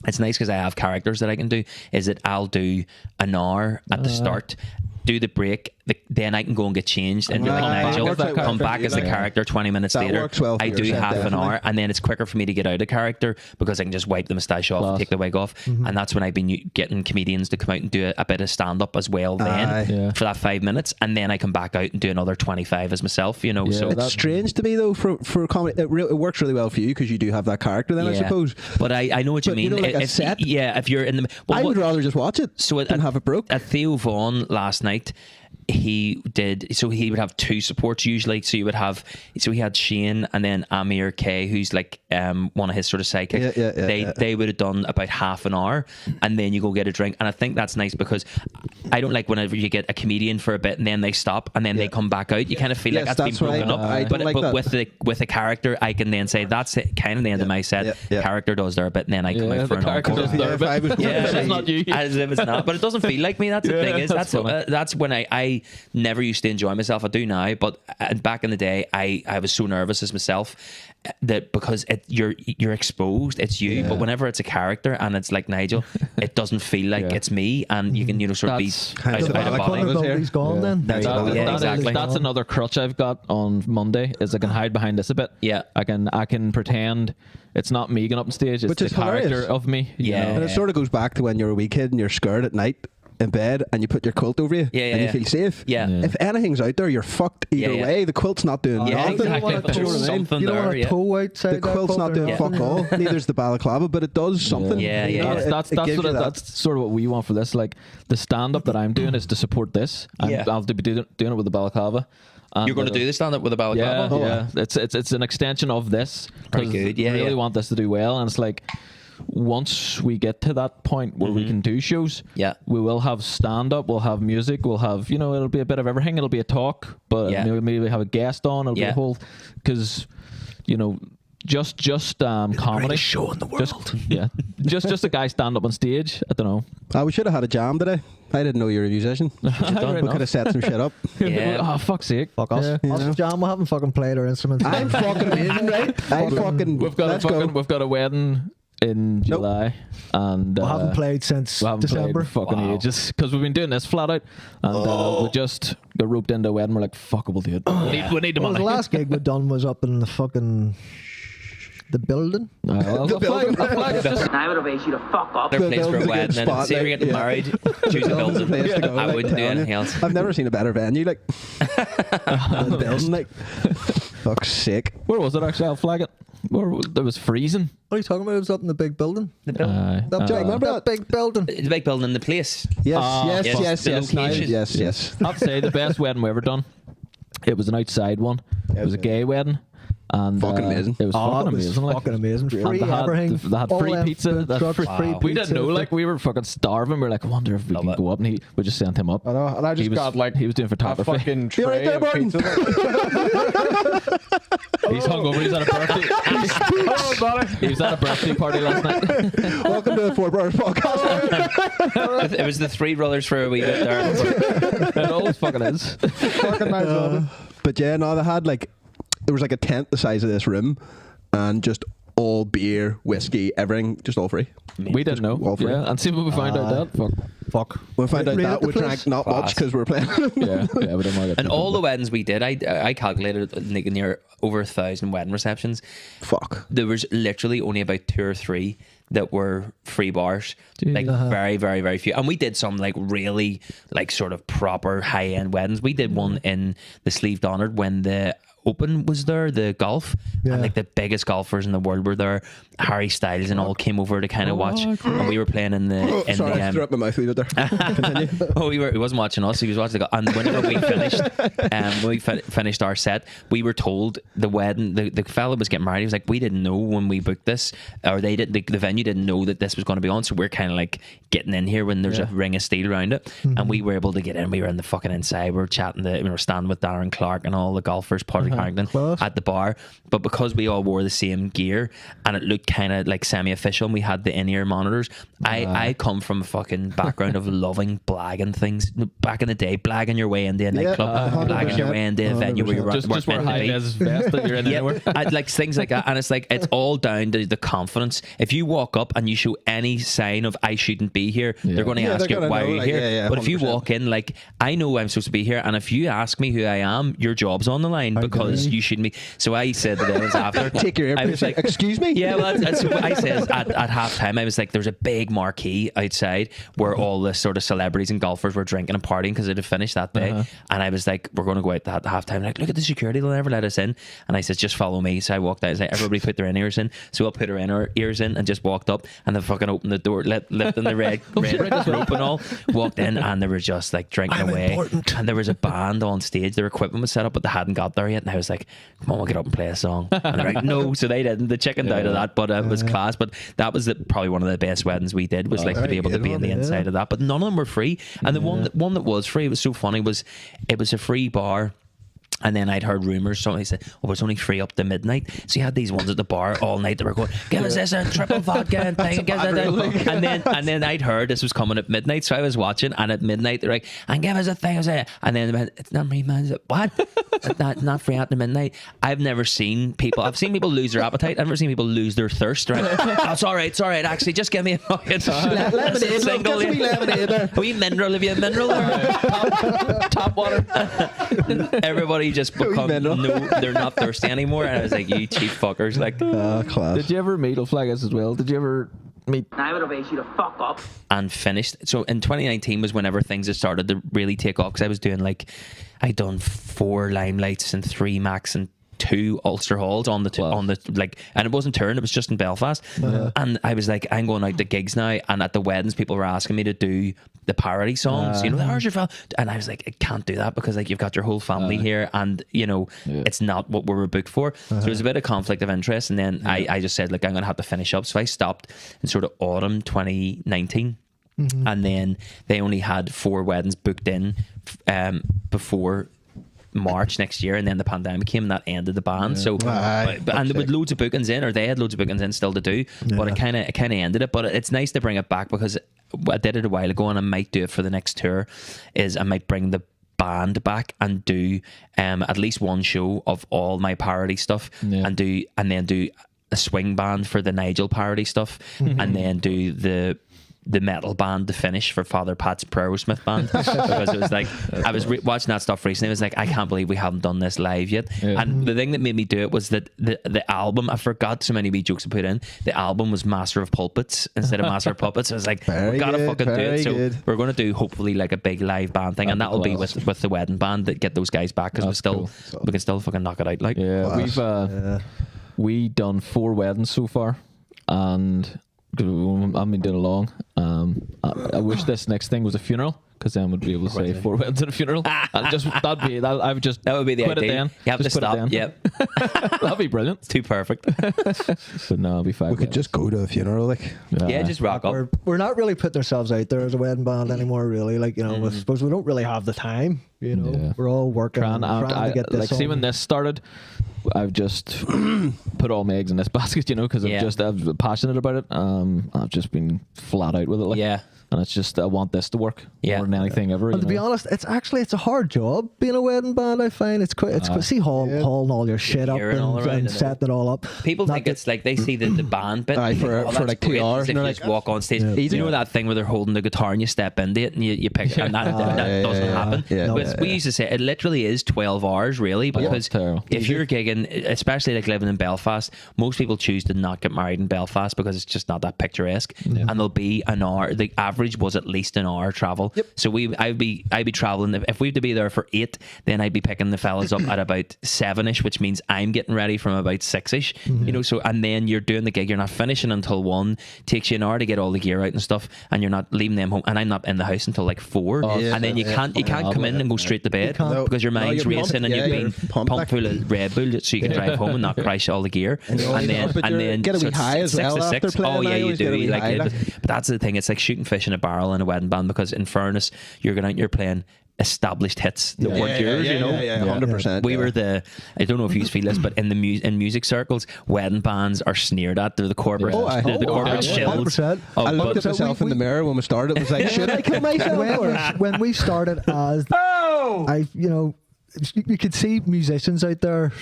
it's nice because I have characters that I can do. Is that I'll do an hour at the start, do the break, then I can go and get changed and be like Nigel, come back as the character 20 minutes That later. works well for I do yourself, half an definitely. hour, and then it's quicker for me to get out of character because I can just wipe the moustache off and take the wig off. And that's when I've been getting comedians to come out and do a bit of stand up as well then for that 5 minutes, and then I come back out and do another 25 as myself, you know. So It's strange to me though for comedy. It works really well for you because you do have that character. Then I suppose. But I know what you But, mean. you know, like a set? If you're in the, I would rather just watch it so than have it broke. At Theo Vaughan last night, he would have two supports usually. So he had Shane and then Amir K, who's like one of his sort of sidekicks. They would have done about half an hour, and then you go get a drink. And I think that's nice because I don't like whenever you get a comedian for a bit and then they stop and then they come back out. You kind of feel like that's been broken up. I don't like but that. with a character, I can then say that's it, kind of the end of my set. Character does their bit, and then I come out for an character encore. does their bit. if I was- It's not you. As if it's not, but it doesn't feel like me. That's the thing is that's funny. that's when I never used to enjoy myself. I do now, but back in the day, I was so nervous as myself that because you're exposed, it's you. But whenever it's a character and it's like Nigel, it doesn't feel like it's me, and you can sort of be That's out of kind of body. Vulnerability's gone then. Exactly. That's another crutch I've got on Monday. Is I can hide behind this a bit. Yeah. I can pretend it's not me going up on stage. It's Which the is character hilarious. of me. you Yeah. know? And it sort of goes back to when you're a wee kid and you're scared at night in bed and you put your quilt over you Yeah, and you yeah. feel safe. Yeah. If anything's out there, you're fucked either Yeah, yeah. way. The quilt's not doing Yeah, nothing. exactly. want But to there's do- something You don't there. want to Yeah. toe outside The that quilt's quilt not or doing nothing. fuck all. Neither's the balaclava, but it does something. Yeah, You yeah, know, yeah. it- That's it gives you that. that's sort of what we want for this. Like the stand up that I'm doing is to support this. Yeah. I'll be doing it with the balaclava. And You're going to do the stand up with a balaclava? Yeah, yeah. It's an extension of this. Very 'cause good. Yeah, we really yeah. want this to do well, and it's like once we get to that point where we can do shows, Yeah. we will have stand up, we'll have music, we'll have it'll be a bit of everything. It'll be a talk, but Yeah. maybe we have a guest on. It'll be Yeah. a whole because just comedy show in the world. just a guy stand up on stage. I don't know. We should have had a jam today. I didn't know you were a musician. We Right could have set some shit up. Yeah. Oh fuck's sake! Fuck us. Yeah. Us jam, we haven't fucking played our instruments. I'm fucking amazing, right? I fucking. We've got let's a go. we've got a wedding in July, and We haven't played since we haven't December. played in fucking ages because we've been doing this flat out, and we just got roped into a wedding. We're like, fuck it, we'll do it. We need the Well, money. the last gig we done was up in the fucking the building. The building. I would have asked you to fuck up. Their place for a building's a good wedding, and spot, say you're like, getting yeah. married, choose a building. Place to go, I like, wouldn't do telling anything you. else. I've never seen a better venue, like the building, like fuck's sake. Where was it actually? I'll flag it. It was freezing. What are you talking about? It was up in the big building. The building. That Do you big, remember that big building. The big building in the place. Yes, yes, yes, the yes, yes, location. yes. I'd say the best wedding we ever done. It was an outside one. It was a gay wedding. And Fucking amazing. It was fucking It was amazing. fucking amazing. And Free they had, everything. they had All free them pizza. food they had trucks, free, free we didn't pizza. know, like we were fucking starving. We were like, I wonder if we can go up, and we just sent him up. I know, and I just He was- got like he was doing a photography. fucking You're right tray there, of Martin. pizza. He's hungover. He's at a birthday. Oh, brother. He was at a birthday party last night. Welcome to the Four Brors podcast. It was the three brothers for a wee bit there. It always fucking is. Fucking nice wedding. But yeah, no, they had like there was like a tent the size of this room, and just all beer, whiskey, everything, just all free. We didn't know. All free. Yeah, and see when we find out that. Fuck. We found out Rate that the we place. drank not Class. much because we were playing. Yeah, we didn't want to get And all the weddings we did, I calculated like near over 1,000 wedding receptions. Fuck. There was literally only about 2 or 3 that were free bars. Like very, very, very few. And we did some like really like sort of proper high end weddings. We did one in the Sleeved Honored when the Open was there, the golf, and like the biggest golfers in the world were there. Harry Styles and all came over to kind of watch, and we were playing in the Sorry, I threw up my mouth a wee bit there. Continue. Oh, he wasn't watching us. He was watching the golf. And whenever we finished, when we finished our set, we were told the wedding, the fella was getting married. He was like, we didn't know when we booked this, or they didn't. The venue didn't know that this was going to be on. So we're kind of like getting in here when there's a ring of steel around it, and we were able to get in. We were in the fucking inside. We were chatting. We were standing with Darren Clark and all the golfers, Paddy Class. at the bar. But because we all wore the same gear and it looked kind of like semi-official, and we had the in-ear monitors. I come from a fucking background of loving blagging things. Back in the day, blagging your way into a nightclub, blagging your way into a venue where you're just working wear meant to high be. vis vest that you're in anywhere. I'd like things like that, and it's like it's all down to the confidence. If you walk up and you show any sign of I shouldn't be here, they're going to Yeah, ask they're you gonna why know, are you like, here. yeah, but if you 100%. walk in like I know I'm supposed to be here, and if you ask me who I am, your job's on the line because you shouldn't be. So I said to them after, Take your I earpiece. was like, Excuse me. yeah, well, that's what I said at half time. I was like, there's a big marquee outside where all the sort of celebrities and golfers were drinking and partying because it had finished that day. And I was like, we're going to go out at half time. Like, look at the security, they'll never let us in. And I said, just follow me. So I walked out. I was like, everybody put their in-ears in. So I'll put our in-ears in and just walked up and then fucking opened the door, lifting the red rope and all. Walked in and they were just like drinking away. And there was a band on stage. Their equipment was set up, but they hadn't got there yet. And I was like, come on, we'll get up and play a song. And they're like, no. So they didn't. They chickened out of that, but it was class. But that was probably one of the best weddings we did, was like to be able to be in the inside of that. But none of them were free. And the one that was free, it was so funny, was it was a free bar. And then I'd heard rumours, somebody said, oh, it's only free up to midnight. So you had these ones at the bar all night that were going, give us this, a triple vodka and thing, give us that. And then I'd heard this was coming at midnight, so I was watching, and at midnight they're like, and give us a thing. I was like, and then they went, it's not free, man. I was like, what? It's not free after midnight. I've seen people lose their appetite. I've never seen people lose their thirst, right? Oh, it's all right. Actually, just give me a fucking Lemonade, love, get some wee lemonade there. a wee mineral, if you have mineral there. Top water. Everybody just become they're not thirsty anymore, and I was like, you cheap fuckers. Like, Class. Did you ever meet flag us as well? Did you ever meat. I would advise you to fuck up. and finished. So in 2019 was whenever things had started to really take off, because I was doing like, I'd done 4 Limelights and 3 Macs and 2 Ulster Halls on the like, and it wasn't touring, it was just in Belfast. And I was like, I'm going out to gigs now, and at the weddings people were asking me to do the parody songs, you know, how's your family? And I was like, I can't do that because like you've got your whole family here, and you know it's not what we were booked for. So there was a bit of conflict of interest, and then I just said, like, I'm gonna have to finish up. So I stopped in sort of autumn 2019. And then they only had 4 weddings booked in before March next year, and then the pandemic came and that ended the band. So and there was loads of bookings in, or they had loads of bookings in still to do, but it kind of ended it. But it's nice to bring it back, because I did it a while ago, and I might do it for the next tour, is I might bring the band back and do at least one show of all my parody stuff, and then do a swing band for the Nigel parody stuff, and then do the metal band to finish for Father Pat's Aerosmith band, because it was like, I was watching that stuff recently, I was like, I can't believe we haven't done this live yet. And the thing that made me do it was that the album, I forgot so many wee jokes to put in, the album was Master of Pulpits instead of Master of Puppets. I was like, we gotta fucking do it. So we're going to do hopefully like a big live band thing, and that'll be with the wedding band, that get those guys back, because we can still fucking knock it out. Like, we've done 4 weddings so far, and I've been doing long. I wish this next thing was a funeral, because then we'd be able to say 4 weddings at a funeral. And that would be the idea. Then. You have to stop. Yep. That'd be brilliant. It's too perfect. But no, it'll be 5 We could just go to a funeral, like. Yeah, just rock up. We're not really putting ourselves out there as a wedding band anymore, really. Like, you know, I suppose we don't really have the time. You know, we're all working trying to get this. Like, see, when this started, I've just put all my eggs in this basket, you know, because I'm passionate about it. I've just been flat out with it. Like, and it's just, I want this to work more than anything ever. And to be honest, it's a hard job being a wedding band. I find it's quite see hauling all your shit up and setting it all up. People think it's like, they see the band bit for like 2 hours, and you just walk on stage. You know that thing where they're holding the guitar and you step into it and you pick it, and that doesn't happen. But we used to say it literally is 12 hours, really, because if you're gigging, especially like living in Belfast, most people choose to not get married in Belfast because it's just not that picturesque, and there'll be an hour. The average was at least an hour travel. So I'd be traveling. If we had to be there for 8, then I'd be picking the fellas up at about 7ish, which means I'm getting ready from about 6ish. You know, so, and then you're doing the gig, you're not finishing until 1. Takes you an hour to get all the gear out and stuff, and you're not leaving them home, and I'm not in the house until like 4. And then you can't come in and go straight to bed because your mind's racing, and you've been pumped full of Red Bull so you can drive home and not crash all the gear. And then get a wee high as well after playing. Oh yeah, you do. But that's the thing. It's like shooting fish in a barrel in a wedding band, because in fairness, you're going out and you're playing established hits that weren't yours, you know. 100%. We were I don't know if you feel this, but in music circles, wedding bands are sneered at. They're the corporate, the corporate shills. I looked at myself in the mirror when we started. It was like, should I kill myself? When we started as, you could see musicians out there.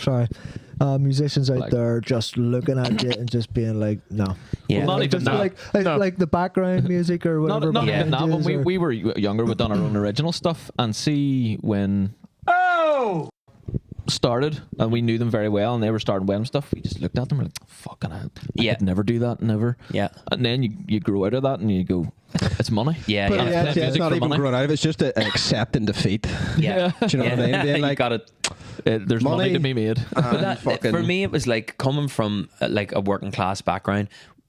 Musicians out there just looking at you and just being like, no. Yeah. Well, not even that. Like the background music or whatever. Not even that. When we were younger, we'd done our own original stuff, and see when started, and we knew them very well, and they were starting wedding stuff, we just looked at them and like, fucking hell, I could never do that, never. And then you grow out of that and you go, it's money. It's not even growing out of it, it's just accepting defeat. Do you know what I mean? Being like, got it. There's money to be made. But for me, it was like coming from like a working class background.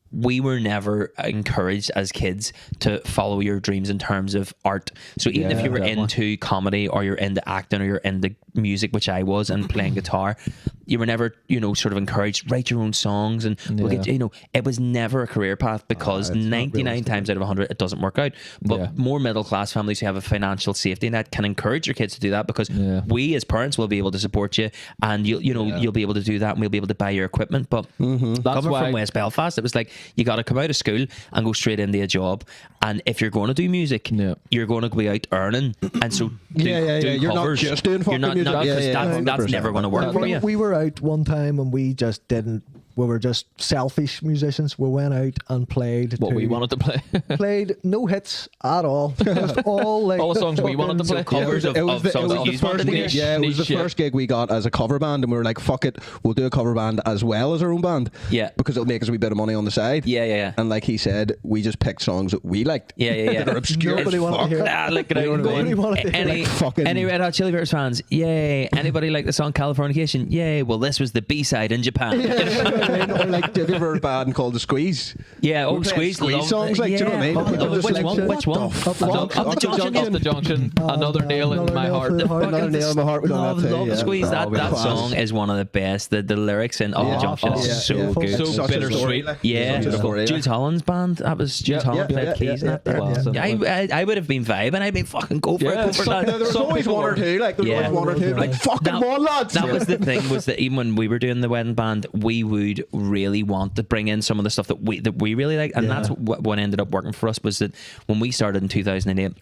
We were never encouraged as kids to follow your dreams in terms of art. So even if you were into comedy, or you're into acting, or you're into music, which I was, and playing guitar, you were never, sort of encouraged, write your own songs, and it was never a career path, because 99 times out of 100 it doesn't work out. But more middle class families who have a financial safety net can encourage your kids to do that, because we as parents will be able to support you, and you'll be able to do that, and we'll be able to buy your equipment. But coming from West Belfast, it was like, you got to come out of school and go straight into a job, and if you're going to do music, you're going to be out earning, and so do you're covers. Not just doing fucking music. That's never going to work for you. We were out one time and we just didn't we were just selfish musicians. We went out and played What we wanted to play. played no hits at all. Just all like All the songs we wanted to play. Covers of songs that you wanted to niche. hear. Yeah, it was the Niche, yeah. first gig we got as a cover band, and we were like, "Fuck it, we'll do a cover band as well as our own band." Yeah. because it'll make us a wee bit of money on the side. Yeah. And like he said, we just picked songs that we liked. Yeah. that are obscure. Nobody as wanted to fuck. hear it. Look at it. Nobody wanted to hear Any, like fucking- any Red Hot Chili Peppers fans? Yay. Anybody like the song Californication? Yay. Well, this was the B-side in Japan. Or like, have you ever heard a band called The Squeeze? Yeah, We old played Squeeze. Squeeze love songs, it. like, do you know what I mean? Oh, People oh, just which like, one? what Which the one? fuck? Up the junction. Off the junction. Another nail in Another my nail heart. through the heart. Another nail in my heart. We don't Love, have to. love yeah. Squeeze. That, Oh, that class. song is one of the best. The lyrics in Up the Yeah. Junction Oh, is yeah, so yeah. good. So Such a bittersweet. story, like. Yeah, Such a story, yeah. Jules Holland's band. That was Jules Holland played keys in that. I would have been vibing. I'd been fucking go for it. Go for No, that. there was always one or two. Like there was always one or two. Like fucking one, lads. That was the thing, was that even when we were doing the wedding band, we would really want to bring in some of the stuff that we really like, and that's what ended up working for us. Was that when we started in 2008,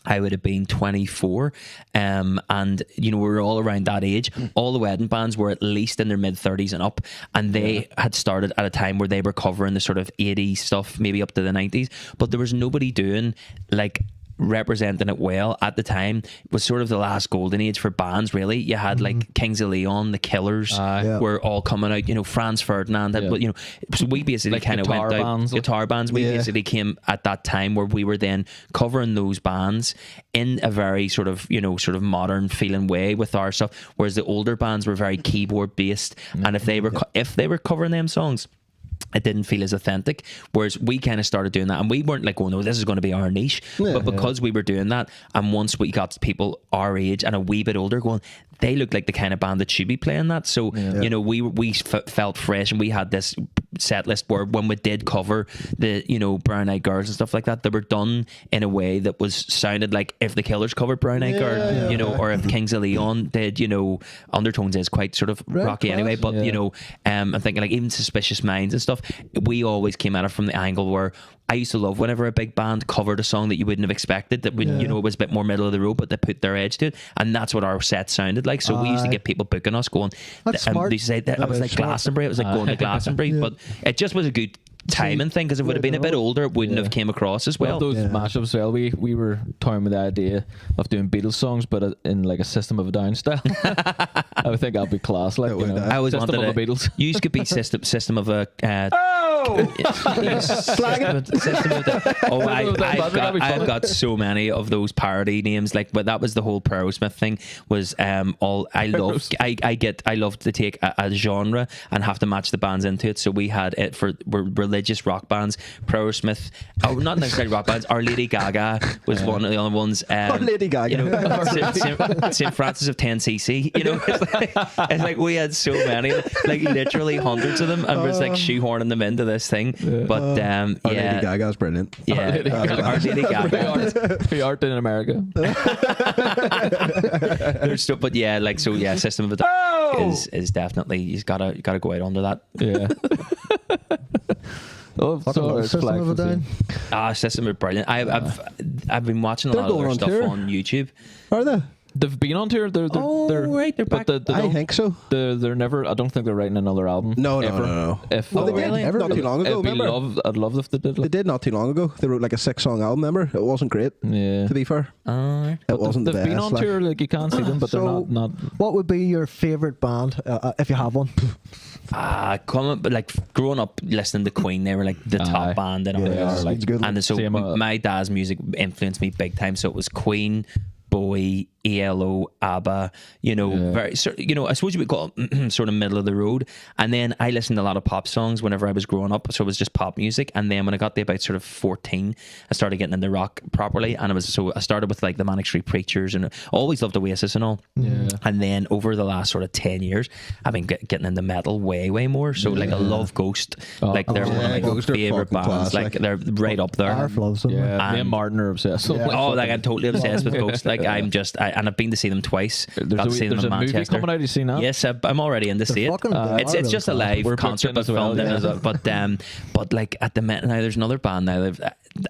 I would have been 24, and we were all around that age. All the wedding bands were at least in their mid-30s and up, and they had started at a time where they were covering the sort of 80s stuff, maybe up to the 90s, but there was nobody doing like representing it well at the time. It was sort of the last golden age for bands, really. You had like Kings of Leon, the Killers were all coming out, Franz Ferdinand, so we basically Like kind of went out bands. guitar bands. We basically came at that time where we were then covering those bands in a very sort of modern feeling way with our stuff, whereas the older bands were very keyboard based, and if they were covering them songs, it didn't feel as authentic. Whereas we kind of started doing that, and we weren't like, oh no, this is going to be our niche. But because we were doing that, and once we got people our age and a wee bit older going, they look like the kind of band that should be playing that. So we felt fresh, and we had this set list where when we did cover the Brown Eyed Girls and stuff like that, they were done in a way that was sounded like if the Killers covered Brown Eyed Girl, or if Kings of Leon did. Undertones is quite sort of rocky anyway, but I'm thinking like even Suspicious Minds and stuff, we always came at it from the angle where I used to love whenever a big band covered a song that you wouldn't have expected, that it was a bit more middle of the road, but they put their edge to it, and that's what our set sounded like. So we used to get people booking us going, That's and smart. they say that I That was is like smart. Glastonbury, it was like going to Glastonbury, but it just was a good timing thing, because if it would have been a bit older, it wouldn't have came across as well. Those mashups as well. We were toying with the idea of doing Beatles songs, but in like a System of a Down style. I think that'd be class. Like I always System wanted of the Beatles. You could be system of a. I've got so many of those parody names. Like, but that was the whole Aerosmith thing. Was all I love. I love to take a genre and have to match the bands into it. So we had it for religious rock bands. Aerosmith. Oh, not necessarily rock bands. Our Lady Gaga was one of the other ones. Our Lady Gaga. St. Francis of 10cc. It's like we had so many, like literally hundreds of them, and we're just like shoehorning them into this thing. But Our Lady Gaga's brilliant. Yeah, Our Lady Gaga. Free art in America. There's stuff, but System of a Down is definitely, you've got to go out under that. Yeah. System of a Down. System are brilliant. I've been watching a lot of their on stuff tour. on YouTube. Are they? They've been on tour. They're back. But I think so. They're never. I don't think they're writing another album. No. If Oh, they really? did not too long ago. I'd love if they did. They did not too long ago. They wrote like a 6-song album. Remember, it wasn't great. Yeah. To be fair, it wasn't the They've best. been on tour. Like you can't see them, but they're not. What would be your favourite band if you have one? But like growing up listening to Queen, they were like the top band in Ireland. it's good. And so Same, my dad's music influenced me big time. So it was Queen, Bowie, ELO, ABBA, very, I suppose you would call it sort of middle of the road. And then I listened to a lot of pop songs whenever I was growing up, so it was just pop music. And then when I got to about sort of 14, I started getting into rock properly, and I started with like the Manic Street Preachers, and I always loved Oasis and all. Yeah. And then over the last sort of 10 years, I've been getting into metal way more. So like I love Ghost, they're one of my Ghost are favorite fucking bands. class, like they're right up there. Arf loves them. Yeah, me and Martin are obsessed. I'm totally obsessed with Ghost. Like and I've been to see them twice. Got to see them There's in a movie Manchester. coming out. You seen that? Yes, I'm already in to see it. It's just a live We're concert booked in that's as well, filmed in yeah. as well. But like at the minute now, there's another band now.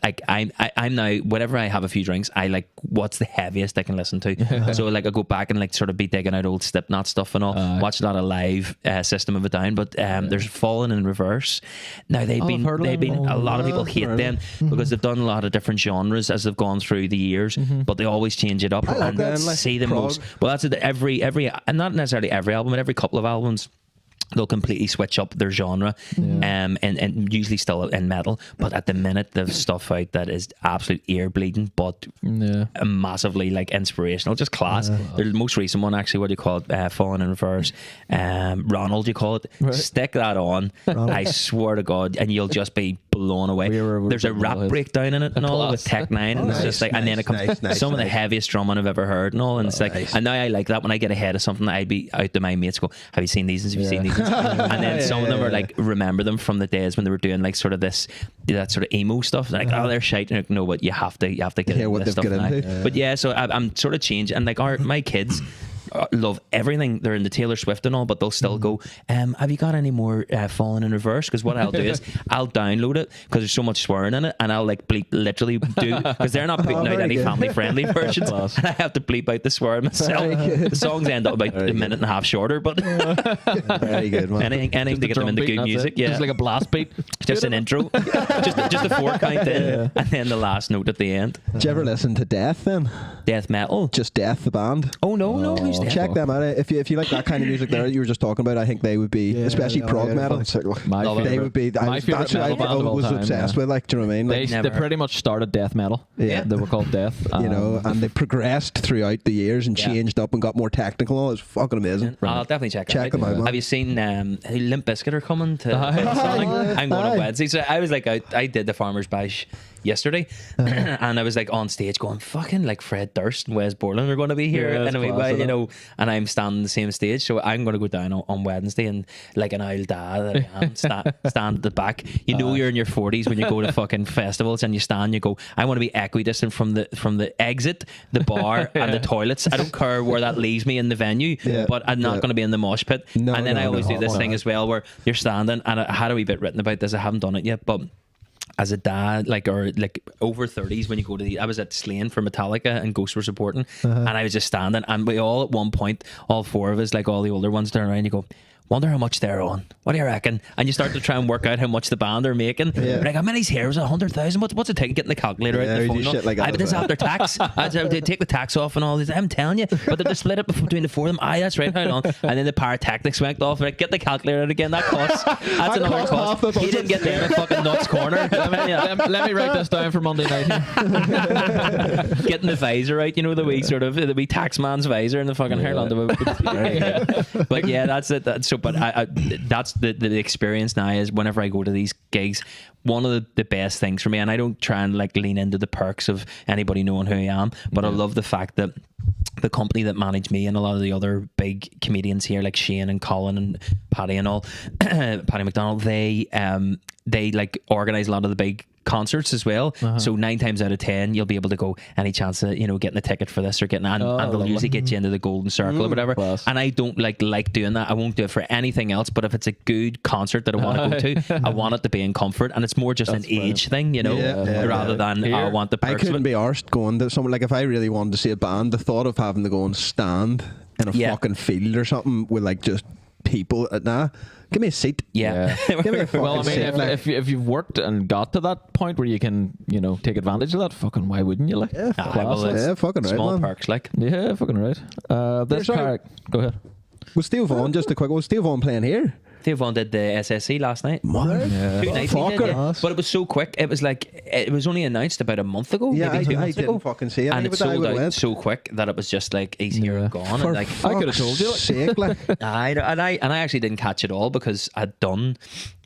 like I'm now, whenever I have a few drinks, I like what's the heaviest I can listen to. So like I go back and like sort of be digging out old Slipknot stuff and all. Watch a lot of live System of a Down, but there's Fallen in Reverse. Now they've been a lot of people hate them because they've done a lot of different genres as they've gone through the years, but they always change it up. I like And that. see the Prog. most. Well, that's it. Every and not necessarily every album, but every couple of albums, they'll completely switch up their genre, and usually still in metal. But at the minute, they've stuff out that is absolute ear bleeding, but massively like inspirational, just class. The most recent one, actually, what do you call it? Fallen in Reverse. Ronald, you call it? Right. Stick that on. I swear to God, and you'll just be blown away. There's a rap breakdown in it and all with Tech 9, and it's just like, and then it comes some of the heaviest drumming I've ever heard and all, and it's like, and now I like that when I get ahead of something, I'd be out to my mates go, have you seen these? Have you seen these? And then some of them are like, remember them from the days when they were doing like sort of that sort of emo stuff. They're like, oh, they're shite. And like, no, but you have to get into what this they've stuff got now. into. But yeah, so I'm sort of changing, and like my kids love everything. They're into Taylor Swift and all, but they'll still go, have you got any more Fallen in Reverse? Because what I'll do is I'll download it because there's so much swearing in it, and I'll like bleep, literally do, because they're not putting out any family friendly versions, and I have to bleep out the swearing myself. The songs end up about a minute and a half shorter, but Very good, man. anything to get them into good music. Yeah, Just like a blast beat. just an intro, just a 4 count in, and then the last note at the end. Did you ever listen to Death then? Death metal. Just Death, the band. Oh no, who's Death? Check them out. If you like that kind of music there you were just talking about, I think they would be, especially prog metal. They would be. My favourite That's what metal band I of all was time, obsessed with. Like, do you know what I mean? Like, They pretty much started death metal. Yeah. They were called Death. you know, and they progressed throughout the years and changed up and got more technical. It's fucking amazing. I'll definitely check them out. Man. Have you seen Limp Bizkit are coming to Sonic? I'm going on Wednesday. So I was like, I did the Farmer's Bash yesterday, and I was like on stage going, fucking like Fred Durst and Wes Borland are going to be here in a wee while, you know, and I'm standing on the same stage. So I'm going to go down on Wednesday and like an old dad that I am, stand at the back. You know, you're in your 40s when you go to fucking festivals and you stand, you go, I want to be equidistant from the exit, the bar, and the toilets. I don't care where that leaves me in the venue, but I'm not going to be in the mosh pit. No, and then I always do this thing no. as well where you're standing, and I had a wee bit written about this. I haven't done it yet, but as a dad, like over 30s, when you go to I was at Slane for Metallica and Ghost were supporting, and I was just standing, and we all at one point, all 4 of us, like all the older ones, turn around and you go, wonder how much they're on. What do you reckon? And you start to try and work out how much the band are making. Like, how many's here? Was it 100,000? What's it take? Getting the calculator out the phone. Shit like that But this as well. after tax. They take the tax off and all this. I'm telling you. But they split it between the 4 of them. Aye, that's right. How long? And then the pyrotechnics went off. Like, get the calculator out again. That costs. That's another cost. He didn't get there in a fucking nuts corner. Let me write this down for Monday night. Getting the visor out, you know, the wee tax man's visor and the fucking hairline. But yeah, that's it. That's the experience now, is whenever I go to these gigs, one of the best things for me, and I don't try and like lean into the perks of anybody knowing who I am, but I love the fact that the company that manage me and a lot of the other big comedians here, like Shane and Colin and Paddy and all, Paddy McDonald, they like organise a lot of the big concerts as well. So 9 times out of 10 you'll be able to go, any chance of, you know, getting a ticket for this or getting, and they'll usually get you into the golden circle or whatever. Class. And I don't like doing that. I won't do it for anything else, but if it's a good concert that I want to go to, I want it to be in comfort, and it's more just an age thing, you know, rather than I want the perks. I couldn't be arsed going to somewhere, like if I really wanted to see a band, the thought of having to go and stand in a fucking field or something with like just people, give me a seat. Yeah. Give me a fucking Well, I mean, seat. if you've worked and got to that point where you can, you know, take advantage of that, fucking why wouldn't you? Like, fucking right, small man. perks, like. yeah, fucking right. This sorry. go ahead. Was Steve Vaughan, just a quick one, was Steve Vaughan playing here? Theo Von did the SSC last night. Mother. 2 nights he did, Fucker. but it was so quick. It was like, it was only announced about a month ago, Yeah, maybe 2 I months didn't ago. fucking see it. And it But I sold would've out went. so quick that it was just like, he's here and gone. For And like, fuck's I could've told you, like. sake, like. I actually didn't catch it all because I'd done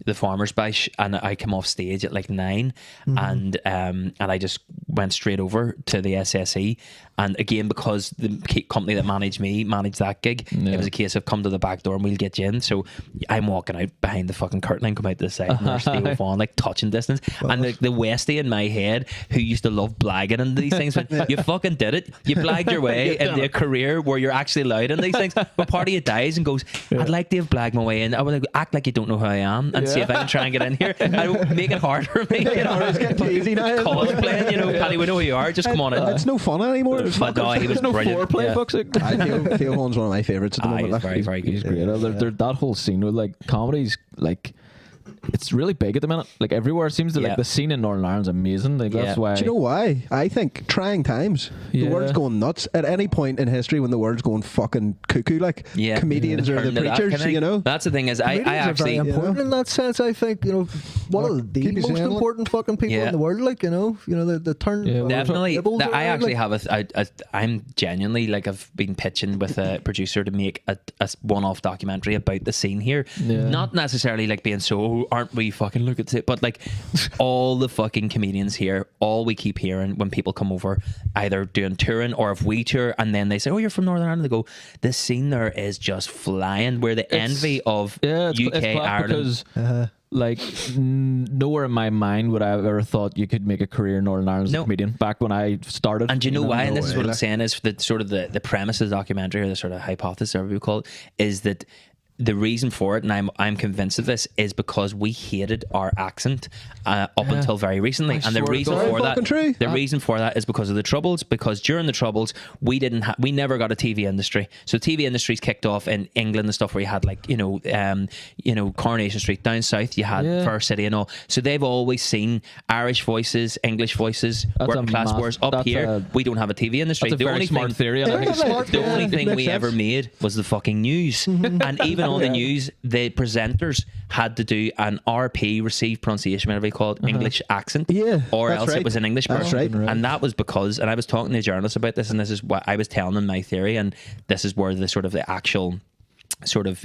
the Farmer's Bash and I came off stage at like 9 and I just went straight over to the SSE, and again, because the company that managed me managed that gig, it was a case of come to the back door and we'll get you in. So I'm walking out behind the fucking curtain and come out to the side and there's Steve Vaughan like touching distance, and the Westie in my head who used to love blagging into these things went, you fucking did it, you blagged your way into a career where you're actually allowed in these things. But part of you dies and goes, I'd like to have blagged my way in. I would like, act like you don't know who I am and see if I can try and get in here. I don't make it hard for me. You know, It's getting too easy now. cosplaying. You know, Paddy, we know who you are. Just come on in. It's no fun anymore. But no, he was There's no brilliant. foreplay, Yeah. fuck's sake. Theo Vaughan's one of my favourites at the Ah, moment. he's like. very, very good. He's great. That whole scene with like comedies, like it's really big at the minute. Like everywhere, it seems to Yeah. like the scene in Northern Ireland's amazing. Like that's Yeah. why. Do you know why? I think trying times. The Yeah. world's going nuts. At any point in history when the world's going fucking cuckoo, like Yeah. comedians are Turn the to that preachers, kind of- you know? That's the thing is, I Comedians are actually. very important in that sense. I think one of the keep you most saying, like- important fucking people Yeah. in the world. Like the turn. Yeah, well, Definitely. Nibbles I around, actually like. have I'm genuinely like I've been pitching with a producer to make a one-off documentary about the scene here. Yeah. Not necessarily like being so, "Oh, aren't we fucking look at it," but like all the fucking comedians here, all we keep hearing when people come over, either doing touring or if we tour, and then they say, "Oh, you're from Northern Ireland." They go, "This scene there is just flying." We're the envy of it's UK, class Ireland. because like nowhere in my mind would I have ever thought you could make a career in Northern Ireland as No. a comedian back when I started. And do you know why? And this is what way, I'm like- saying is the sort of the premise of the documentary, or the sort of hypothesis, or whatever you call it, is that the reason for it, and I'm convinced of this, is because we hated our accent up until very recently. I And the swear to reason God. for that, Fucking true. the reason for that is because of the Troubles. Because during the Troubles, we never got a TV industry. So TV industries kicked off in England and stuff, where you had like Coronation Street down south. You had Yeah. Fair City and all. So they've always seen Irish voices, English voices, That's working a class. mass- Whereas up that's here, a- we don't have a TV industry. That's a very smart theory, and I think it's The only thing Makes we sense. ever made was the fucking news. And even on the news, the presenters had to do an RP, received pronunciation, whatever you call it, English accent. Yeah, Or that's else right. it was an English That's person. right. And that was because, and I was talking to a journalist about this, and this is what I was telling them my theory, and this is where the sort of the actual sort of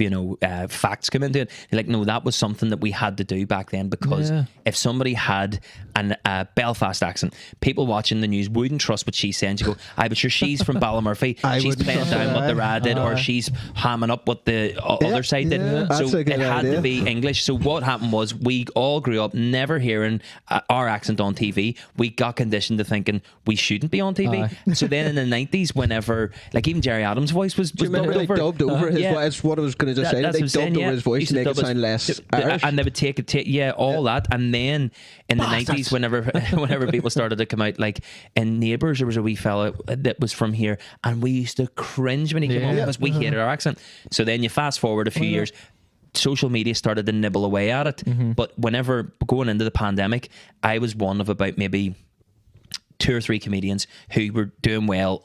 facts come into it. They're like, no, that was something that we had to do back then, because Yeah. if somebody had a Belfast accent, people watching the news wouldn't trust what she's saying. You go, but sure, she's from Ballymurphy, I she's wouldn't playing trust down her, what the aye. Rad did, or she's hamming up what the other side did. yeah. That's So a good it had idea. to be English. So what happened was, we all grew up never hearing our accent on TV. We got conditioned to thinking we shouldn't be on TV. So then in the 90s, whenever like even Jerry Adams' voice was Do you remember dubbed they over. dubbed over his Yeah. voice? What I was going to just say. That's They what I'm saying, dubbed over his voice Used to to make it dub sound less th- Irish. and they would take it, all that, and then in the 90s, whenever people started to come out, like in Neighbours, there was a wee fella that was from here, and we used to cringe when he came on because we hated our accent. So then you fast forward a few years, social media started to nibble away at it. But whenever going into the pandemic, I was one of about maybe 2 or 3 comedians who were doing well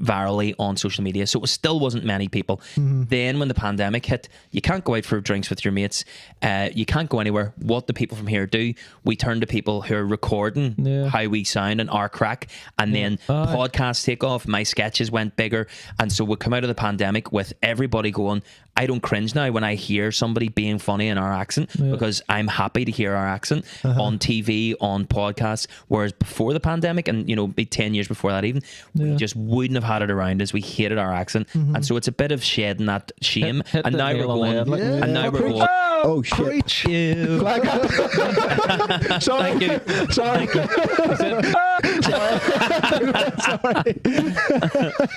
virally on social media. So it still wasn't many people. Then when the pandemic hit, you can't go out for drinks with your mates. You can't go anywhere. What do people from here do? We turn to people who are recording how we sound and our crack, and then podcasts take off. My sketches went bigger, and so we come out of the pandemic with everybody going, I don't cringe now when I hear somebody being funny in our accent, because I'm happy to hear our accent on TV, on podcasts. Whereas before the pandemic, and be 10 years before that even, we just wouldn't have had it around us. We hated our accent, and so it's a bit of shedding that shame. Hit And the now we're nail on the going, head, like- and now we're going. Oh shit! Preach. Ew. Sorry. Thank you. Sorry.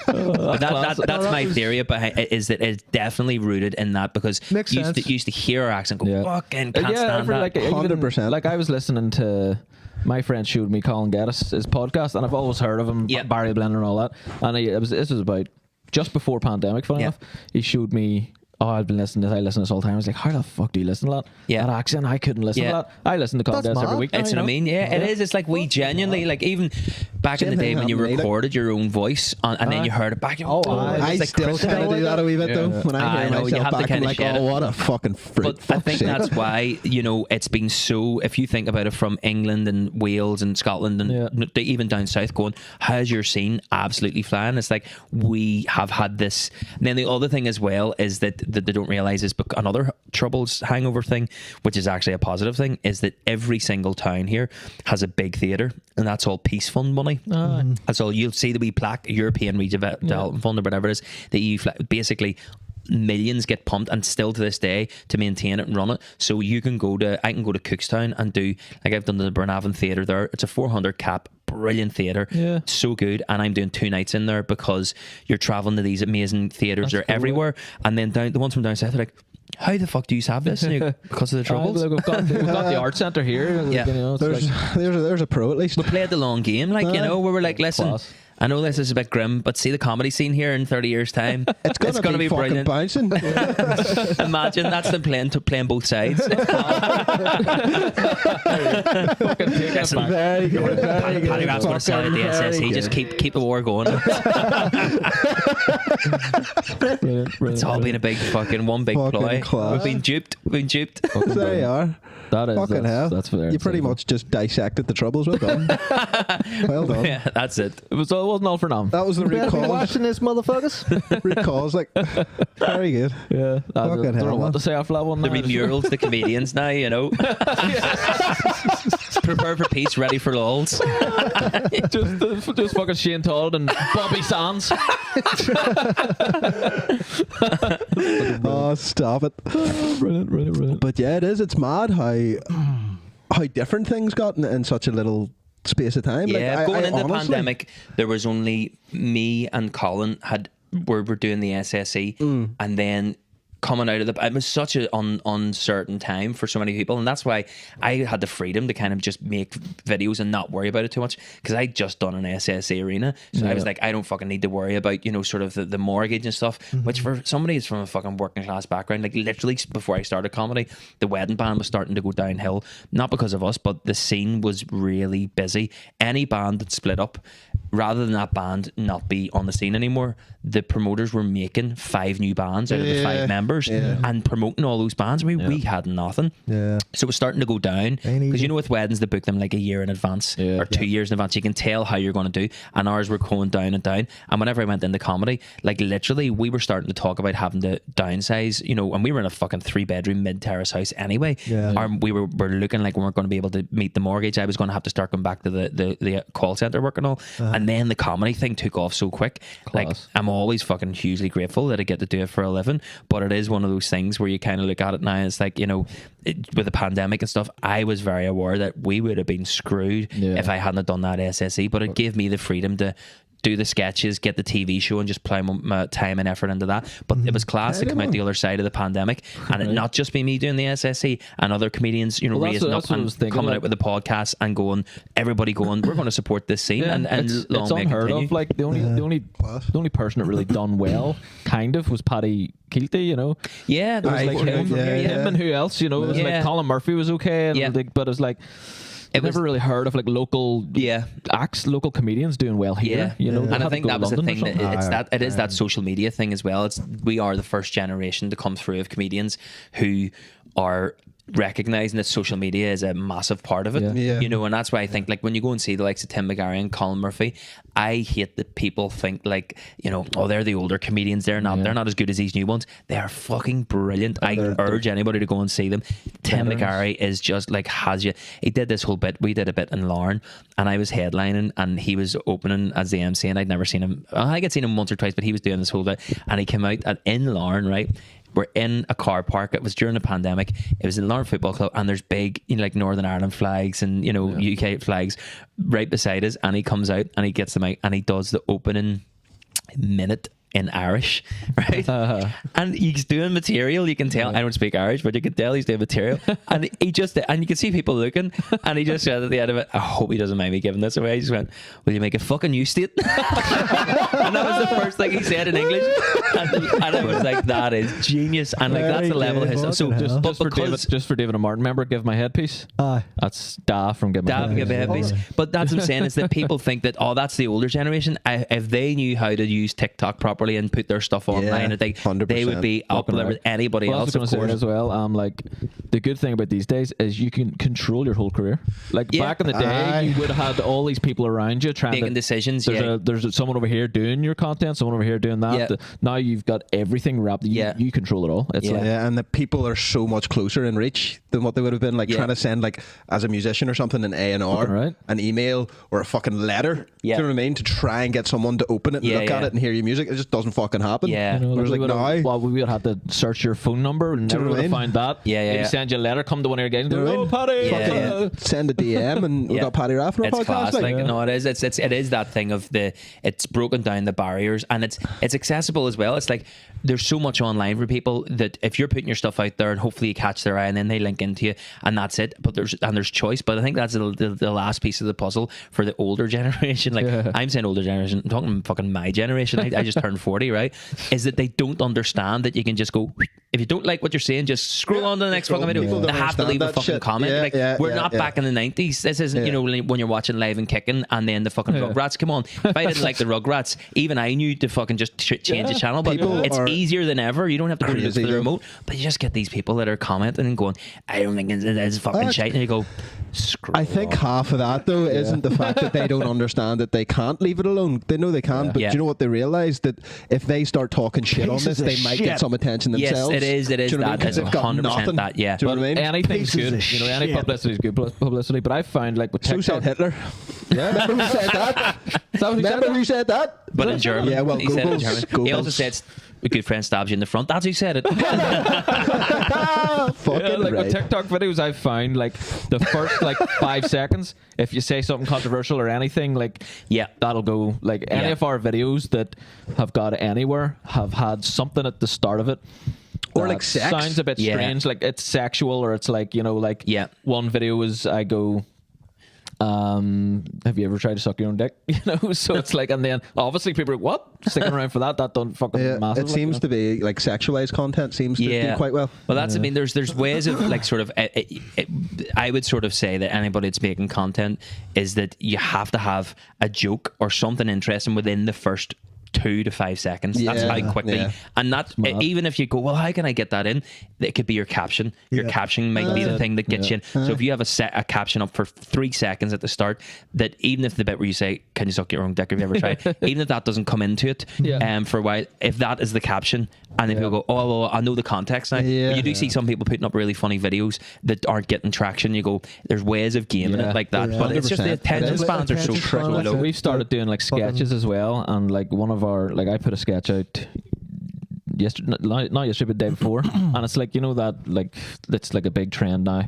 But that's my theory behind it, is that it's definitely rooted in that, because Makes you sense. used to hear our accent go, fucking can't stand every, that. like, even, 100%. Like I was listening to my friend showed me Colin Geddes, his podcast, and I've always heard of him, Yeah. Barry Blender and all that. And this was about just before pandemic, funny Yeah. enough. He showed me. Oh, I've been listening to this. I listen to this all the time. I was like, how the fuck do you listen to that? Yeah. That accent, I couldn't listen Yeah. to that. I listen to Colin That's Geddes every mad. week. now, It's you what I know? mean. Yeah, it is. It's like we genuinely, like, even back in the Same day thing when you happened to me, like- recorded your own voice and then you heard it back. Oh, aye. I it's still crystal. kind of do that a wee bit though. When I I hear know, you myself have to back, I'm kinda like, shed it. oh, what a fucking fruit. But I think that's why, it's been so, if you think about it from England and Wales and Scotland and even down south going, how's your scene absolutely flying? It's like, we have had this. And then the other thing as well is that they don't realise is another Troubles hangover thing, which is actually a positive thing, is that every single town here has a big theatre, and that's all peace fund money. That's all. You'll see the wee plaque, European Redevelopment Fund or whatever it is, that you basically millions get pumped, and still to this day to maintain it and run it. So I can go to Cookstown and do, like I've done the Burnavon Theatre there. It's a 400 cap, brilliant theatre, so good, and I'm doing 2 nights in there because you're travelling to these amazing theatres. They're everywhere, and then the ones from down south are like, How the fuck do you have this? Because of the troubles? Like, we've got the art centre here. Yeah. You know, it's There's like, there's a pro at least. We played the long game, like, you know, we were like, listen, Class. I know this is a bit grim, but see the comedy scene here in 30 years' time. It's gonna be fucking brilliant. bouncing. Imagine that's them playing both sides. Listen, Very good. Very good. Paddy Raff's going to sell out the Fucking SSE. very Just good. keep the war going. It's all been a big one big Fucking ploy. class. We've been duped. There you are. that is Fucking hell. that's fair. You pretty much just dissected the troubles. Well done. Well done. Yeah, that's it. It wasn't all for now. That was the Better be recalls. watching this, motherfuckers. Recalls, like, very good. Yeah, I Fucking don't hell, know man. what to say after that one. The now. remurals, the comedians now, you know. Prepare for peace, ready for lulls. just fucking Shane Todd and Bobby Sands. Oh, stop it. Brilliant. But yeah, it is. It's mad how different things got in such a little space of time. Yeah, like, going I into the honestly- pandemic, there was only me and Colin were doing the SSE, and then coming out of it was such an uncertain time for so many people, and that's why I had the freedom to kind of just make videos and not worry about it too much, because I'd just done an SSE arena, so I was like, I don't fucking need to worry about, you know, sort of the mortgage and stuff, which for somebody who's from a fucking working class background, like literally before I started comedy, the wedding band was starting to go downhill, not because of us, but the scene was really busy. Any band that split up, rather than that band not be on the scene anymore, the promoters were making 5 new bands out of the 5 members and promoting all those bands. I mean, we had nothing. Yeah. So it was starting to go down, because you know with weddings they book them like a year in advance or 2 years in advance. You can tell how you're going to do, and ours were going down and down. And whenever I went into comedy, like literally we were starting to talk about having to downsize, you know, and we were in a fucking 3-bedroom mid-terrace house anyway. We were looking like we weren't going to be able to meet the mortgage. I was going to have to start going back to the call centre work and all. And then the comedy thing took off so quick. Like, I'm always fucking hugely grateful that I get to do it for a living, but it is one of those things where you kind of look at it now and it's like, you know, with the pandemic and stuff, I was very aware that we would have been screwed if I hadn't done that SSE, but it gave me the freedom to do the sketches, get the TV show, and just plow my time and effort into that. But it was class to come out the other side of the pandemic, and it not just be me doing the SSE and other comedians, you know, Well, raising that's up what I and was thinking, coming like- out with the podcast and going, everybody going, we're going to support this scene, and it's long may it unheard continue. of. Like the only person that really done well, kind of, was Paddy Keelty. You know, Yeah, there was Aye, like him, him. him and who else? You know, it was Yeah. like Colin Murphy was okay, and Yeah. but it was like. It I've never was- really heard of like local acts, local comedians doing well here. You know, they and I had to think go that to was the London or thing. That something. it's that it is that social media thing as well. We are the first generation to come through of comedians who are recognizing that social media is a massive part of it. Yeah. You know, and that's why I think, like, when you go and see the likes of Tim McGarry and Colin Murphy, I hate that people think, like, you know, oh, they're the older comedians, they're not as good as these new ones. They are fucking brilliant. I urge anybody to go and see them. Tim McGarry is just like, he did this whole bit, we did a bit in Larne, and I was headlining and he was opening as the MC, and I'd never seen him. I had seen him once or twice, but he was doing this whole bit, and he came out in Larne, right? We're in a car park. It was during the pandemic. It was in Larne Football Club, and there's big, you know, like Northern Ireland flags and, you know, UK flags right beside us. And he comes out and he gets the mic and he does the opening minute in Irish, right? And he's doing material. You can tell. I don't speak Irish, but you can tell he's doing material. And he just, and you can see people looking. And he just said at the end of it, I hope he doesn't mind me giving this away. He just went, "Will you make a fucking new state?" And that was the first thing he said in English. And I was like, that is genius. And like, that's the level of his. So just for David and Martin, remember, Give My Headpiece. Aye. That's Da from Give My Dav Headpiece. give a headpiece. But that's what I'm saying, is that people think that, oh, that's the older generation. If they knew how to use TikTok properly and put their stuff online, I think 100%. they would be up there with anybody Well, I else, was of going to say course. as well. Like, the good thing about these days is you can control your whole career. Like back in the day, Aye. you would have had all these people around you trying Making to decisions, There's someone over here doing your content, someone over here doing that. Yeah. Now you've got everything wrapped. You control it all. It's like, Yeah, and the people are so much closer in reach than what they would have been, like trying to send, like, as a musician or something, an A&R, Right. an email or a fucking letter. Yeah. Do you know what I mean? To try and get someone to open it and look at it and hear your music. It just doesn't fucking happen. Yeah. You know, Whereas we like would've- now, well, we would have to search your phone number and Do you never know would what have I mean? found that. Yeah, They'd yeah. send you a letter, come to one of your guys and Do you know go, what I "Oh, mean? Paddy." Yeah, fuck, yeah. send a DM and we Yeah. got Paddy Raff on our It's podcast. class. Like, No, it is. It is that thing of it's broken down the barriers, and it's accessible as well. well. It's like there's so much online for people that if you're putting your stuff out there and hopefully you catch their eye and then they link into you and that's it. But there's choice. But I think that's the last piece of the puzzle for the older generation. Like I'm saying older generation, I'm talking fucking my generation. I just turned 40, right? Is that they don't understand that you can just go, if you don't like what you're saying, just scroll on to the next fucking video. People They don't have to leave a understand fucking that comment. shit. Like Yeah, we're yeah, not yeah. back in the 90s. This isn't, you know, when you're watching Live and Kicking and then the fucking Rugrats come on. If I didn't like the Rugrats, even I knew to fucking just change the channel. But People it's are easier than ever. You don't have to go to crazy, the though. remote. But you just get these people that are commenting and going, I don't think it's fucking shite. And you go, screw I think half of that though isn't the fact that they don't understand that they can't leave it alone. They know they can, but Yeah. do you know what they realise? That if they start talking shit on this, Pieces of they might shit. get some attention yes, themselves. it is. It is Do you know what I mean? that. 'Cause It's they've got 100% nothing. that. Yeah. Do you know what I mean? Anything's Pieces good. of You know, any shit. publicity is good publicity. But I find like with So TikTok, said Hitler. Yeah, remember who said that? Is that what he said? Remember who said that? But in German, Yeah, well, he said it in Goebbels. German. He also Goebbels. said, a good friend stabs you in the front. That's who said it. Fucking Yeah, like right. with TikTok videos, I find like the first like 5 seconds, if you say something controversial or anything, like Yeah. that'll go. Like any Yeah. of our videos that have got anywhere have had something at the start of it. Or that like sex. sounds a bit Yeah. strange, like it's sexual or it's like, you know, like Yeah. one video is I go, have you ever tried to suck your own dick? You know, so it's like, and then obviously people are like, what? Sticking around for that don't fucking Yeah, massive. it seems to be like sexualized content seems to do quite well. Well, that's I mean, there's ways of like sort of. I would sort of say that anybody that's making content is that you have to have a joke or something interesting within the first 2 to 5 seconds. That's Yeah, how quickly, yeah. and that even if you go, well, how can I get that in? It could be your caption. Your Yeah. caption might be the thing that gets you in. So if you have a caption up for 3 seconds at the start, that even if the bit where you say, "Can you suck your own dick?" Have you ever tried? Even if that doesn't come into it, for a while, if that is the caption, and then people go, "Oh, well, I know the context now." Yeah. But you do see some people putting up really funny videos that aren't getting traction. You go, "There's ways of gaming Yeah. it like that," Yeah. but it's just the 100%. attention spans are so Attention span, low. that's it. We've started doing like sketches as well, and like one of our like I put a sketch out yesterday, not yesterday, but the day before, and it's like, you know, that like it's like a big trend now.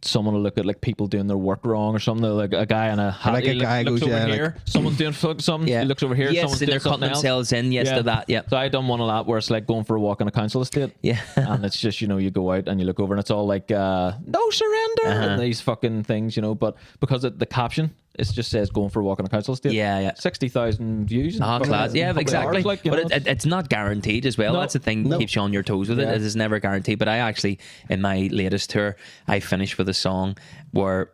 Someone will look at like people doing their work wrong or something. Like a guy in a hat, Like a he guy looks goes, over yeah, like- here, someone's doing something. Yeah. He looks over here, Yes, someone's and doing they're cutting something else. themselves in. Yes to that. Yeah. So I done one of that where it's like going for a walk on a council estate. Yeah. And it's just, you know, you go out and you look over and it's all like no surrender and these fucking things, you know. But because the caption, it just says going for a walk on a council estate. Yeah. 60,000 views. in Ah, fucking class. Yeah, couple of exactly. hours, like, you but know, it's not guaranteed as well. No. That's the thing that keeps you on your toes with it. Yeah. It is never guaranteed. But I actually, in my latest tour, I finished with a song where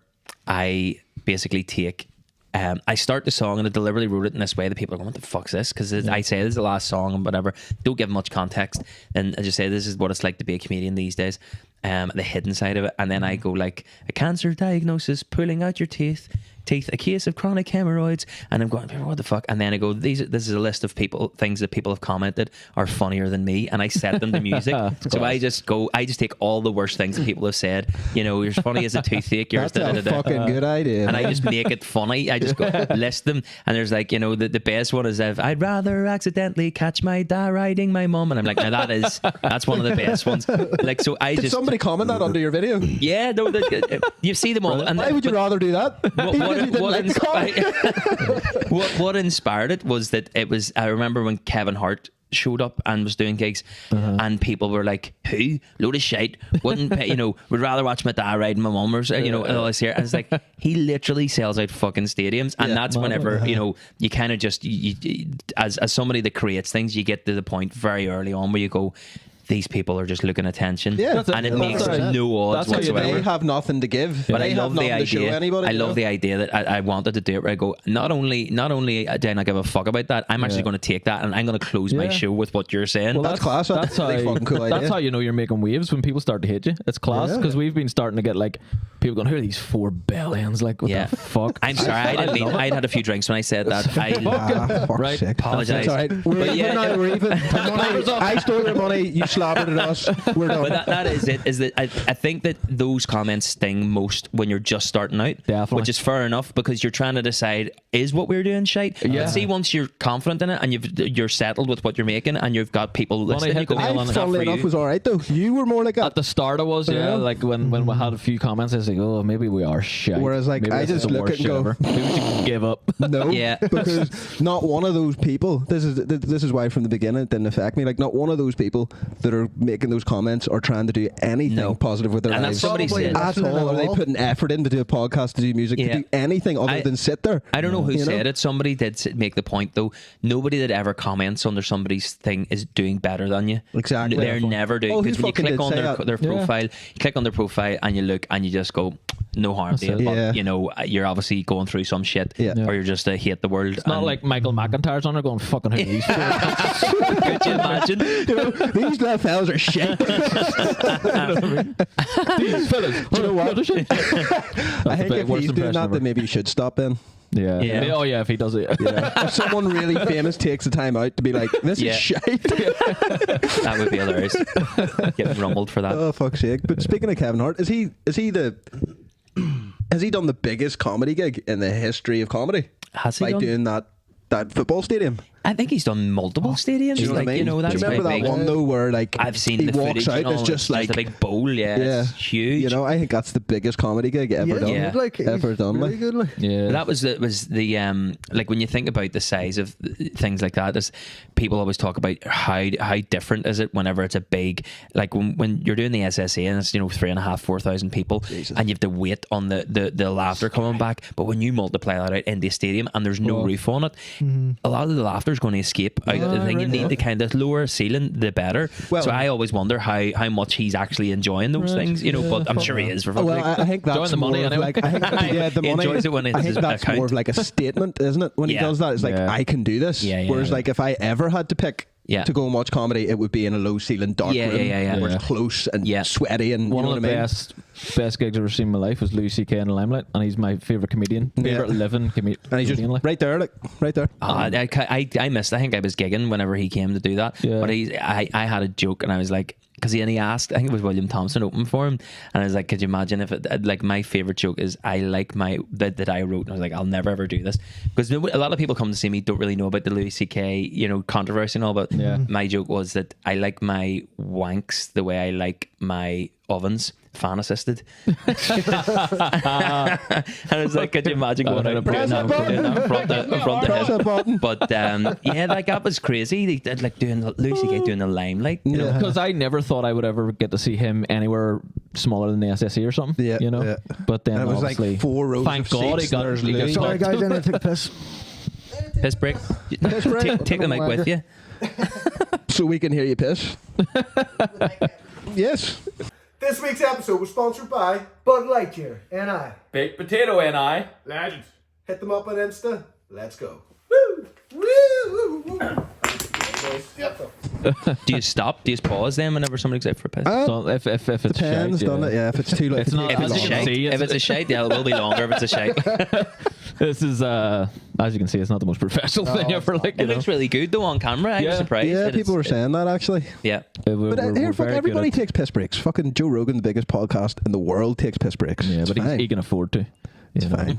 I basically take. I start the song and I deliberately wrote it in this way that people are going, "What the fuck's this?" Because I say this is the last song and whatever. Don't give much context, and I just say this is what it's like to be a comedian these days. The hidden side of it, and then I go like a cancer diagnosis, pulling out your teeth, a case of chronic hemorrhoids, and I'm going, what the fuck? And then I go, this is a list of things that people have commented are funnier than me, and I set them to music. So I just take all the worst things that people have said. You know, you're funny as a toothache. You're That's a fucking good idea. and I just make it funny. I just go list them, and there's like, you know, the best one is if I'd rather accidentally catch my dad riding my mum, and I'm like, now that's one of the best ones. Like, so I Did just somebody comment that under your video? yeah, no, you see them all. And Why would you rather do that? Even if you didn't like the comment. what inspired it was that it was. I remember when Kevin Hart showed up and was doing gigs, and people were like, "Who? Load of shite. Wouldn't pay, you know? Would rather watch my dad riding my mum or you know." And all this here, and it's like he literally sells out fucking stadiums, and that's whenever you know you kind of just as somebody that creates things, you get to the point very early on where you go, these people are just looking attention, Yeah. and it That's makes right. no odds That's how you whatsoever. They have nothing to give. But they I have love the nothing to show idea. anybody. I you love know? the idea that I wanted to do it where I go, not only do I not give a fuck about that, I'm actually going to take that and I'm going to close my Yeah. show with what you're saying. Well, That's class. That's how, Really fucking cool that's idea. how you know you're making waves when people start to hate you. It's class Yeah. because we've been starting to get like people going, "Who are these 4 bellends? Like, what the fuck?" I'm sorry, I didn't mean. I'd had a few drinks when I said that. Ah, fuck's Right. sake. Apologise. It's all right. We're But even yeah, now. We're even. Money, I stole your money. You slobbered at us. We're done. But that is it. Is that I think that those comments sting most when you're just starting out, Definitely. which is fair enough because you're trying to decide is what we're doing shite. Yeah. But see, once you're confident in it and you're settled with what you're making and you've got people listening, hit you go, the nail "Oh, on it's the not Funnily for enough, you." was all right though. You were more like that. At the start, I was, yeah. Like when we had a few comments, I was like, oh, maybe we are shit. Whereas, like, Maybe I this is just the look worst at it and shit go, ever. Maybe we should give up. No, Yeah. because not one of those people. This is why from the beginning it didn't affect me. Like, not one of those people that are making those comments or trying to do anything No. positive with their And that's lives somebody Probably said. not. at Listening all. at Are they all. putting effort in to do a podcast, to do music, Yeah. to do anything other than sit there? I don't know who You said it. Somebody did make the point though. Nobody that ever comments under somebody's thing is doing better than you. Exactly. They're never doing. Oh, who Because when you fucking click did on say that? their profile, you click on their profile and you look and you just go, no harm, Dale. it. But Yeah. you know, you're obviously going through some shit, Yeah. or you're just hate the world. It's not like Michael McIntyre's on there going, fucking who these Could you imagine? You know, these little fellas are shit. These fellas. Do you know what? I think I think if he's doing that, then maybe you should stop then. Yeah. Yeah. Oh, yeah, if he does it. Yeah. If someone really famous takes the time out to be like, this Yeah. is shite. That would be hilarious. Getting rumbled for that. Oh, fuck's sake. But speaking of Kevin Hart, has he done the biggest comedy gig in the history of comedy? Has he By done? doing that football stadium? I think he's done multiple stadiums. Do you know what I like, mean? you know, that's Do you remember quite that big. one though where like I've seen he the walks footage out, and all, it's just like a big bowl. Yeah, it's huge. You know, I think that's the biggest comedy gig ever done. Yeah. Like, Ever he's done. really Like. good. Like. Yeah. That was the like when you think about the size of things like that, is people always talk about how different is it whenever it's a big, like when you're doing the SSA and it's 3,500-4,000 people and you have to wait on the laughter coming back, but when you multiply that out in the stadium and there's no roof on it, a lot of the laughter is going to escape out of the thing. You need the kind of lower ceiling, the better. Well- so I always wonder how much he's actually enjoying those things, but I'm sure he is for fuck's Well, sake. I think that's Enjoying the more money of anyway. like, I think, yeah, the He money. enjoys it when it's I think his that's account. more of like a statement, isn't it? When he Yeah. does that, it's like, Yeah. I can do this. Yeah, yeah, Whereas yeah. like if I ever had to pick Yeah. to go and watch comedy, it would be in a low ceiling dark Yeah, room yeah, yeah. where Yeah. it's close and Yeah. sweaty and One you know of the what I mean? best gigs I've ever seen in my life was Louis C.K. in the Limelight, and he's my favourite comedian. Favourite living comedian. And he's just right there, like right there. I missed. I think I was gigging whenever he came to do that. Yeah. But I had a joke and I was like, because he asked, I think it was William Thompson opened for him, and I was like, could you imagine if it, like my favorite joke is I like that I wrote, and I was like, I'll never ever do this because a lot of people come to see me don't really know about the Louis C.K. Controversy and all, but my joke was that I like my wanks the way I like my ovens, fan assisted. And I was like, could you imagine going out and putting that in front of him? But like that was crazy. They did like doing Louis C.K. doing the Limelight. You know? Because I never thought I would ever get to see him anywhere smaller than the SSE or something. Yeah, yeah. But then And it was like obviously, 4 rows thank of God he seats, got. there's He got Louis. Sorry, guys, I need to take a piss. Piss break. break. Take the mic with you. So we can hear you piss. Yes. This week's episode was sponsored by Bud Lightyear and I. Baked potato and I. Legend. Hit them up on Insta. Let's go. Woo! Woo! Woo! Do you stop? Do you pause then whenever somebody goes out for a piss? So if it's Depends, shite, doesn't it? Yeah, if it's too late. It's not- If it's a as you can shite, see, if it's a shite, yeah, it will be longer if it's a shite. This is as you can see, it's not the most professional thing ever. Like, It looks really good though on camera. I was Yeah. surprised. Yeah, that people were it's- saying that actually. Yeah. But here, fuck, everybody takes piss breaks. Fucking Joe Rogan, the biggest podcast in the world, takes piss breaks. Yeah, It's but fine. he can afford to. It's fine.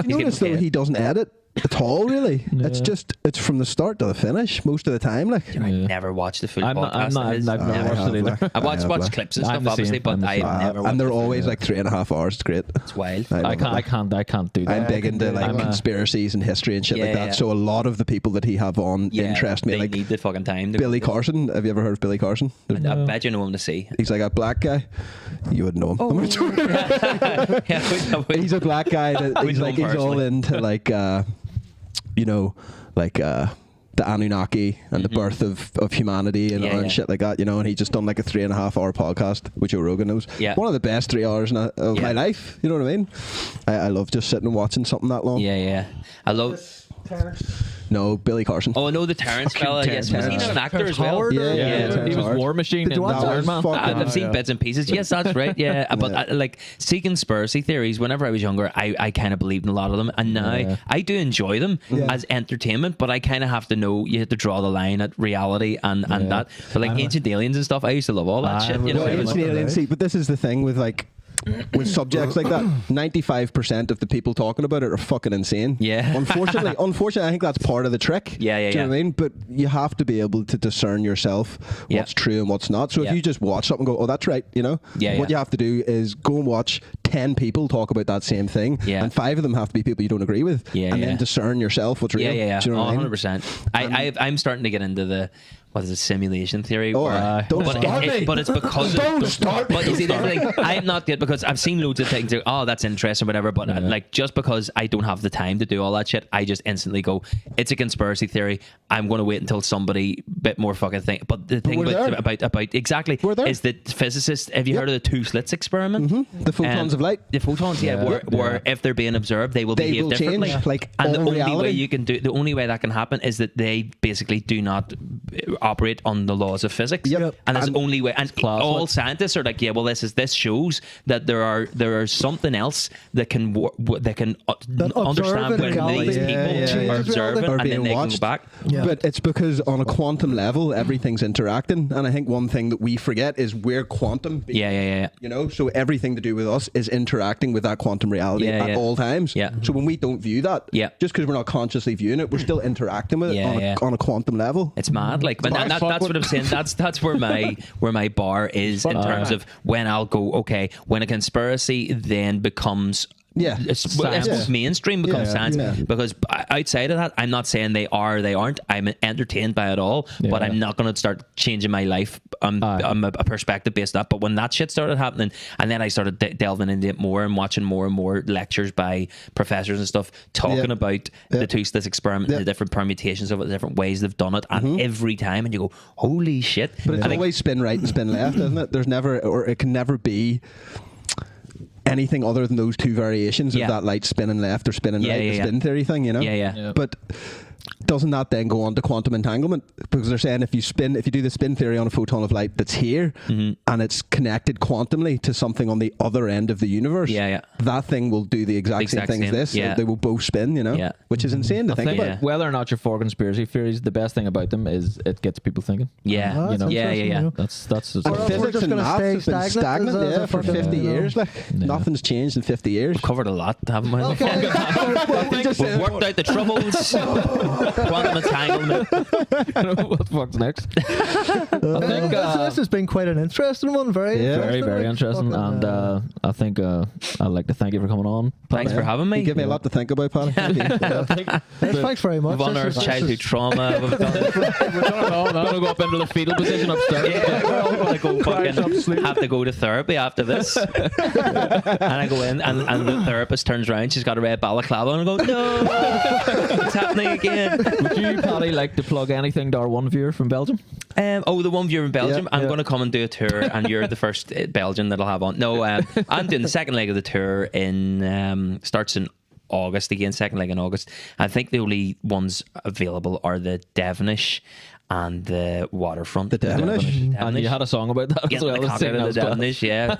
You notice though, paid. he doesn't edit at all. Really, it's from the start to the finish most of the time. Like, I never watched the full I'm podcast. not, of his. I've never I watched have, it either. like, I've watched like. clips and I'm stuff, the obviously, same, but I'm the I've same. never watched and they're the full- always like 3.5 hours. It's great. It's wild. I I can't do that. I'm big into like I'm a- conspiracies and history and shit like Yeah, that. yeah. So a lot of the people that he have on interest me. They Like need the fucking time. to Billy go through. Carson. Have you ever heard of Billy Carson? I bet you know him to see. He's like a black guy. You wouldn't know him. Yeah, I would- He's a black guy that I would he's know like him he's all personally. into like the Anunnaki and the birth of humanity and, Yeah, and yeah. shit like that, and he just done like a 3.5 hour podcast, which Joe Rogan knows. Yeah. One of the best 3 hours of Yeah. my life. You know what I mean? I love just sitting and watching something that long. Yeah, yeah. I love. No, Billy Carson. Oh, no, the Terrence fella. Yes, was he not an actor Terrence as well? Howard, Yeah, yeah. He was Howard. War Machine Did you in watch Iron Man. I've seen bits and pieces. Yes, that's right. Yeah, but like see conspiracy theories. Whenever I was younger, I kind of believed in a lot of them, and now I do enjoy them as entertainment. But I kind of have to know you have to draw the line at reality and that. But like Ancient Aliens and stuff, I used to love all that shit. You know, Well, it was- Ancient Aliens, see, but this is the thing with like with subjects like that, 95% of the people talking about it are fucking insane. Yeah. Unfortunately, I think that's part of the trick. Yeah, Do you know what I mean? But you have to be able to discern yourself what's true and what's not. So if you just watch something and go, oh, that's right, you know? What you have to do is go and watch 10 people talk about that same thing. Yeah. And 5 of them have to be people you don't agree with. And then discern yourself what's real. Yeah. Do you know what I mean? 100%. I'm starting to get into the what is it, simulation theory? Oh, don't but start me. But it's because Don't start me. But you see, the thing, I'm not good because I've seen loads of things. Like, oh, that's interesting, whatever. But like, just because I don't have the time to do all that shit, I just instantly go, it's a conspiracy theory. I'm going to wait until somebody bit more fucking thing. But the thing about exactly is that physicists. Have you heard of the two slits experiment? Mm-hmm. The photons of light. The photons, where if they're being observed, they will behave differently. Change, like, and the all only reality. way you can do, the only way that can happen is that they basically do not operate on the laws of physics. Yep. And that's the only way. And all scientists are like, yeah, well, this shows that there are something else that can understand when these people are observing or and then being they can watched. go back. Yeah. But it's because on a quantum level, everything's interacting. And I think one thing that we forget is we're quantum. Yeah. You know, so everything to do with us is interacting with that quantum reality at all times. Yeah. So when we don't view that, just because we're not consciously viewing it, we're still interacting with it on a quantum level. It's mad, like, but that's what I'm saying. That's where my bar is in terms of when I'll go. Okay, when a conspiracy then becomes. It's mainstream becomes science because outside of that, I'm not saying they are or they aren't. I'm entertained by it all, but I'm not going to start changing my life. I'm a perspective based on that. But when that shit started happening, and then I started delving into it more and watching more and more lectures by professors and stuff talking about the two-slits experiment, the different permutations of it, the different ways they've done it, and every time, and you go, holy shit! But it's always spin right and spin left, isn't it? There's never, or it can never be anything other than those two variations of that light spinning left or spinning right, the spin theory thing, you know? Yeah. But doesn't that then go on to quantum entanglement? Because they're saying if you do the spin theory on a photon of light that's here and it's connected quantumly to something on the other end of the universe, that thing will do the exact same thing as this. Yeah. They will both spin, you know? Which is insane to think about. Whether or not you're for conspiracy theories, the best thing about them is it gets people thinking. Yeah. You know? Yeah. That's And Or we're physics just and gonna maths stay have been stagnant, is stagnant that for fucking- 50 years. Like, nothing's changed in 50 years. Covered a lot, haven't we? Okay. We've worked out the troubles. Quantum entanglement. what the fuck's next? I think this has been quite an interesting one. Very very interesting, and I think I'd like to thank you for coming on. Thanks for having me. You give me a lot to think about, Paddy. Thanks very much. We've unearthed childhood trauma. We've done I'm gonna go up into the fetal position upstairs. we're all going to go fucking have to go to therapy after this. And I go in, and the therapist turns around. She's got a red balaclava, and I go, no, it's happening again. Would you, Paddy, like to plug anything to our one viewer from Belgium? The one viewer in Belgium. I'm going to come and do a tour, and you're the first Belgian that'll have on. No, I'm doing the second leg of the tour in starts in August again, second leg in August. I think the only ones available are the Devonish and the Waterfront. The Devonish? And you had a song about that as Getting well. the cock out of the Devonish, yeah.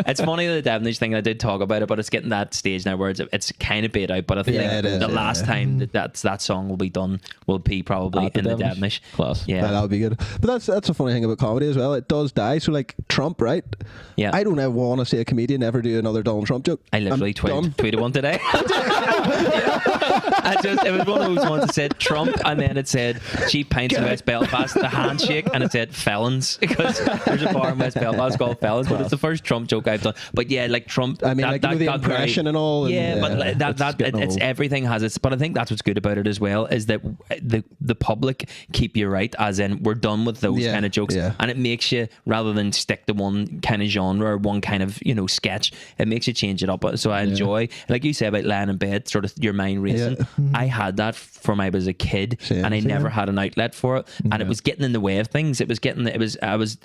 It's funny, the Devonish thing. I did talk about it, but it's getting that stage now where it's kind of bait out. But I think the last time that song will be done will be probably in the Devonish. Class. Yeah, that would be good. But that's a funny thing about comedy as well. It does die. So like Trump, right? Yeah. I don't ever want to see a comedian ever do another Donald Trump joke. I literally tweeted one today. It was one of those ones that said Trump, and then it said cheap pints in West Belfast, the handshake, and it said felons, because there's a bar in West Belfast called Felons, but it's the first Trump joke I've done. But yeah, like Trump, I mean, like the impression and all. Yeah, but like it's everything has its. But I think that's what's good about it as well, is that the public keep you right, as in we're done with those kind of jokes, and it makes you, rather than stick to one kind of genre or one kind of sketch, it makes you change it up. So I enjoy, like you say about lying in bed, sort of your mind racing. I had that from I was a kid, and I never had an outlet for it, and it was getting in the way of things. I was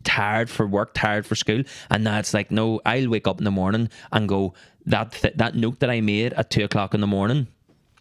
tired for work, tired for school, and now it's like, no, I'll wake up in the morning and go, that note that I made at 2:00 in the morning,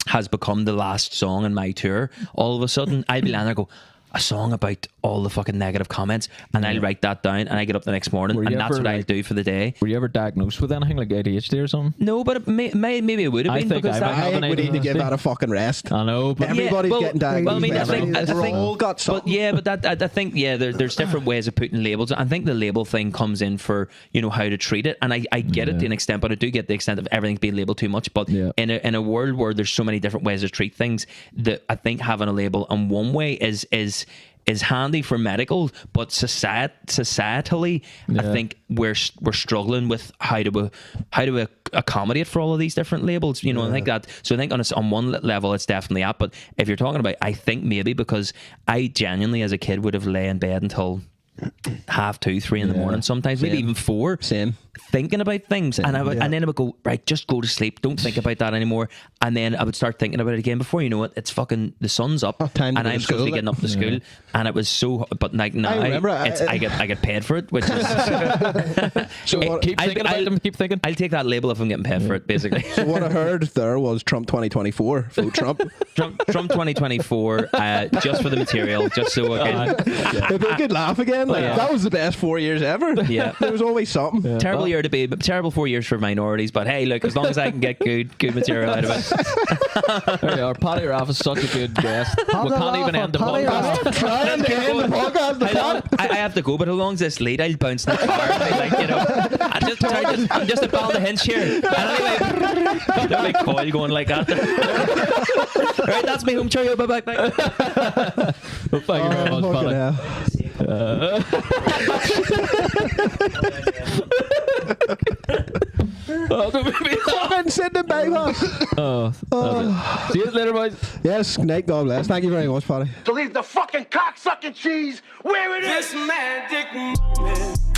has become the last song in my tour, all of a sudden I'll be lying there and go, a song about all the fucking negative comments, and I'll write that down, and I get up the next morning, and that's what I'll do for the day. Were you ever diagnosed with anything like ADHD or something? No, but maybe it would have been, because I think we need to give that a fucking rest. I know, but everybody's getting diagnosed. Well, I mean, I think all got something. But I think there's different ways of putting labels. I think the label thing comes in for, you know, how to treat it, and I get it to an extent, but I do get the extent of everything's being labeled too much. But in a world where there's so many different ways to treat things, that I think having a label in one way is handy for medical, but societally, I think we're struggling with how to accommodate for all of these different labels. You know, I think that. So I think on one level, it's definitely up. But if you're talking about, I think maybe because I genuinely, as a kid, would have lay in bed until 2:30, 3 in the morning, sometimes maybe even 4. Same. Thinking about things, and then I would go, right, just go to sleep, don't think about that anymore, and then I would start thinking about it again. Before you know it, it's fucking the sun's up, and I'm supposed to be getting up to school, and it was so. But like now, I get paid for it, which is. So keep thinking. I'll take that label if I'm getting paid for it, basically. So what I heard there was Trump 2024. Vote Trump. Trump 2024, just for the material, just so again. If they could laugh again, that was the best 4 years ever. Yeah, there was always something. Terrible year to be, but terrible 4 years for minorities. But hey, look, as long as I can get good material out of it. There you are. Paddy Raff is such a good guest. We can't even end the podcast. Trying to end the podcast. I have to go, but how long's this lead? I'll bounce in the car and be like, you know, I'm just a ball of hinge here. And anyway, they're like coil going like that. Right, that's me home. Cheerio. Bye. Well, thank you very much, Paddy. Fucking send them back on. See you later, boys. Yes, Nate, God bless. Thank you very much, Paddy. To leave the fucking cock-sucking cheese where it is. This magic moment.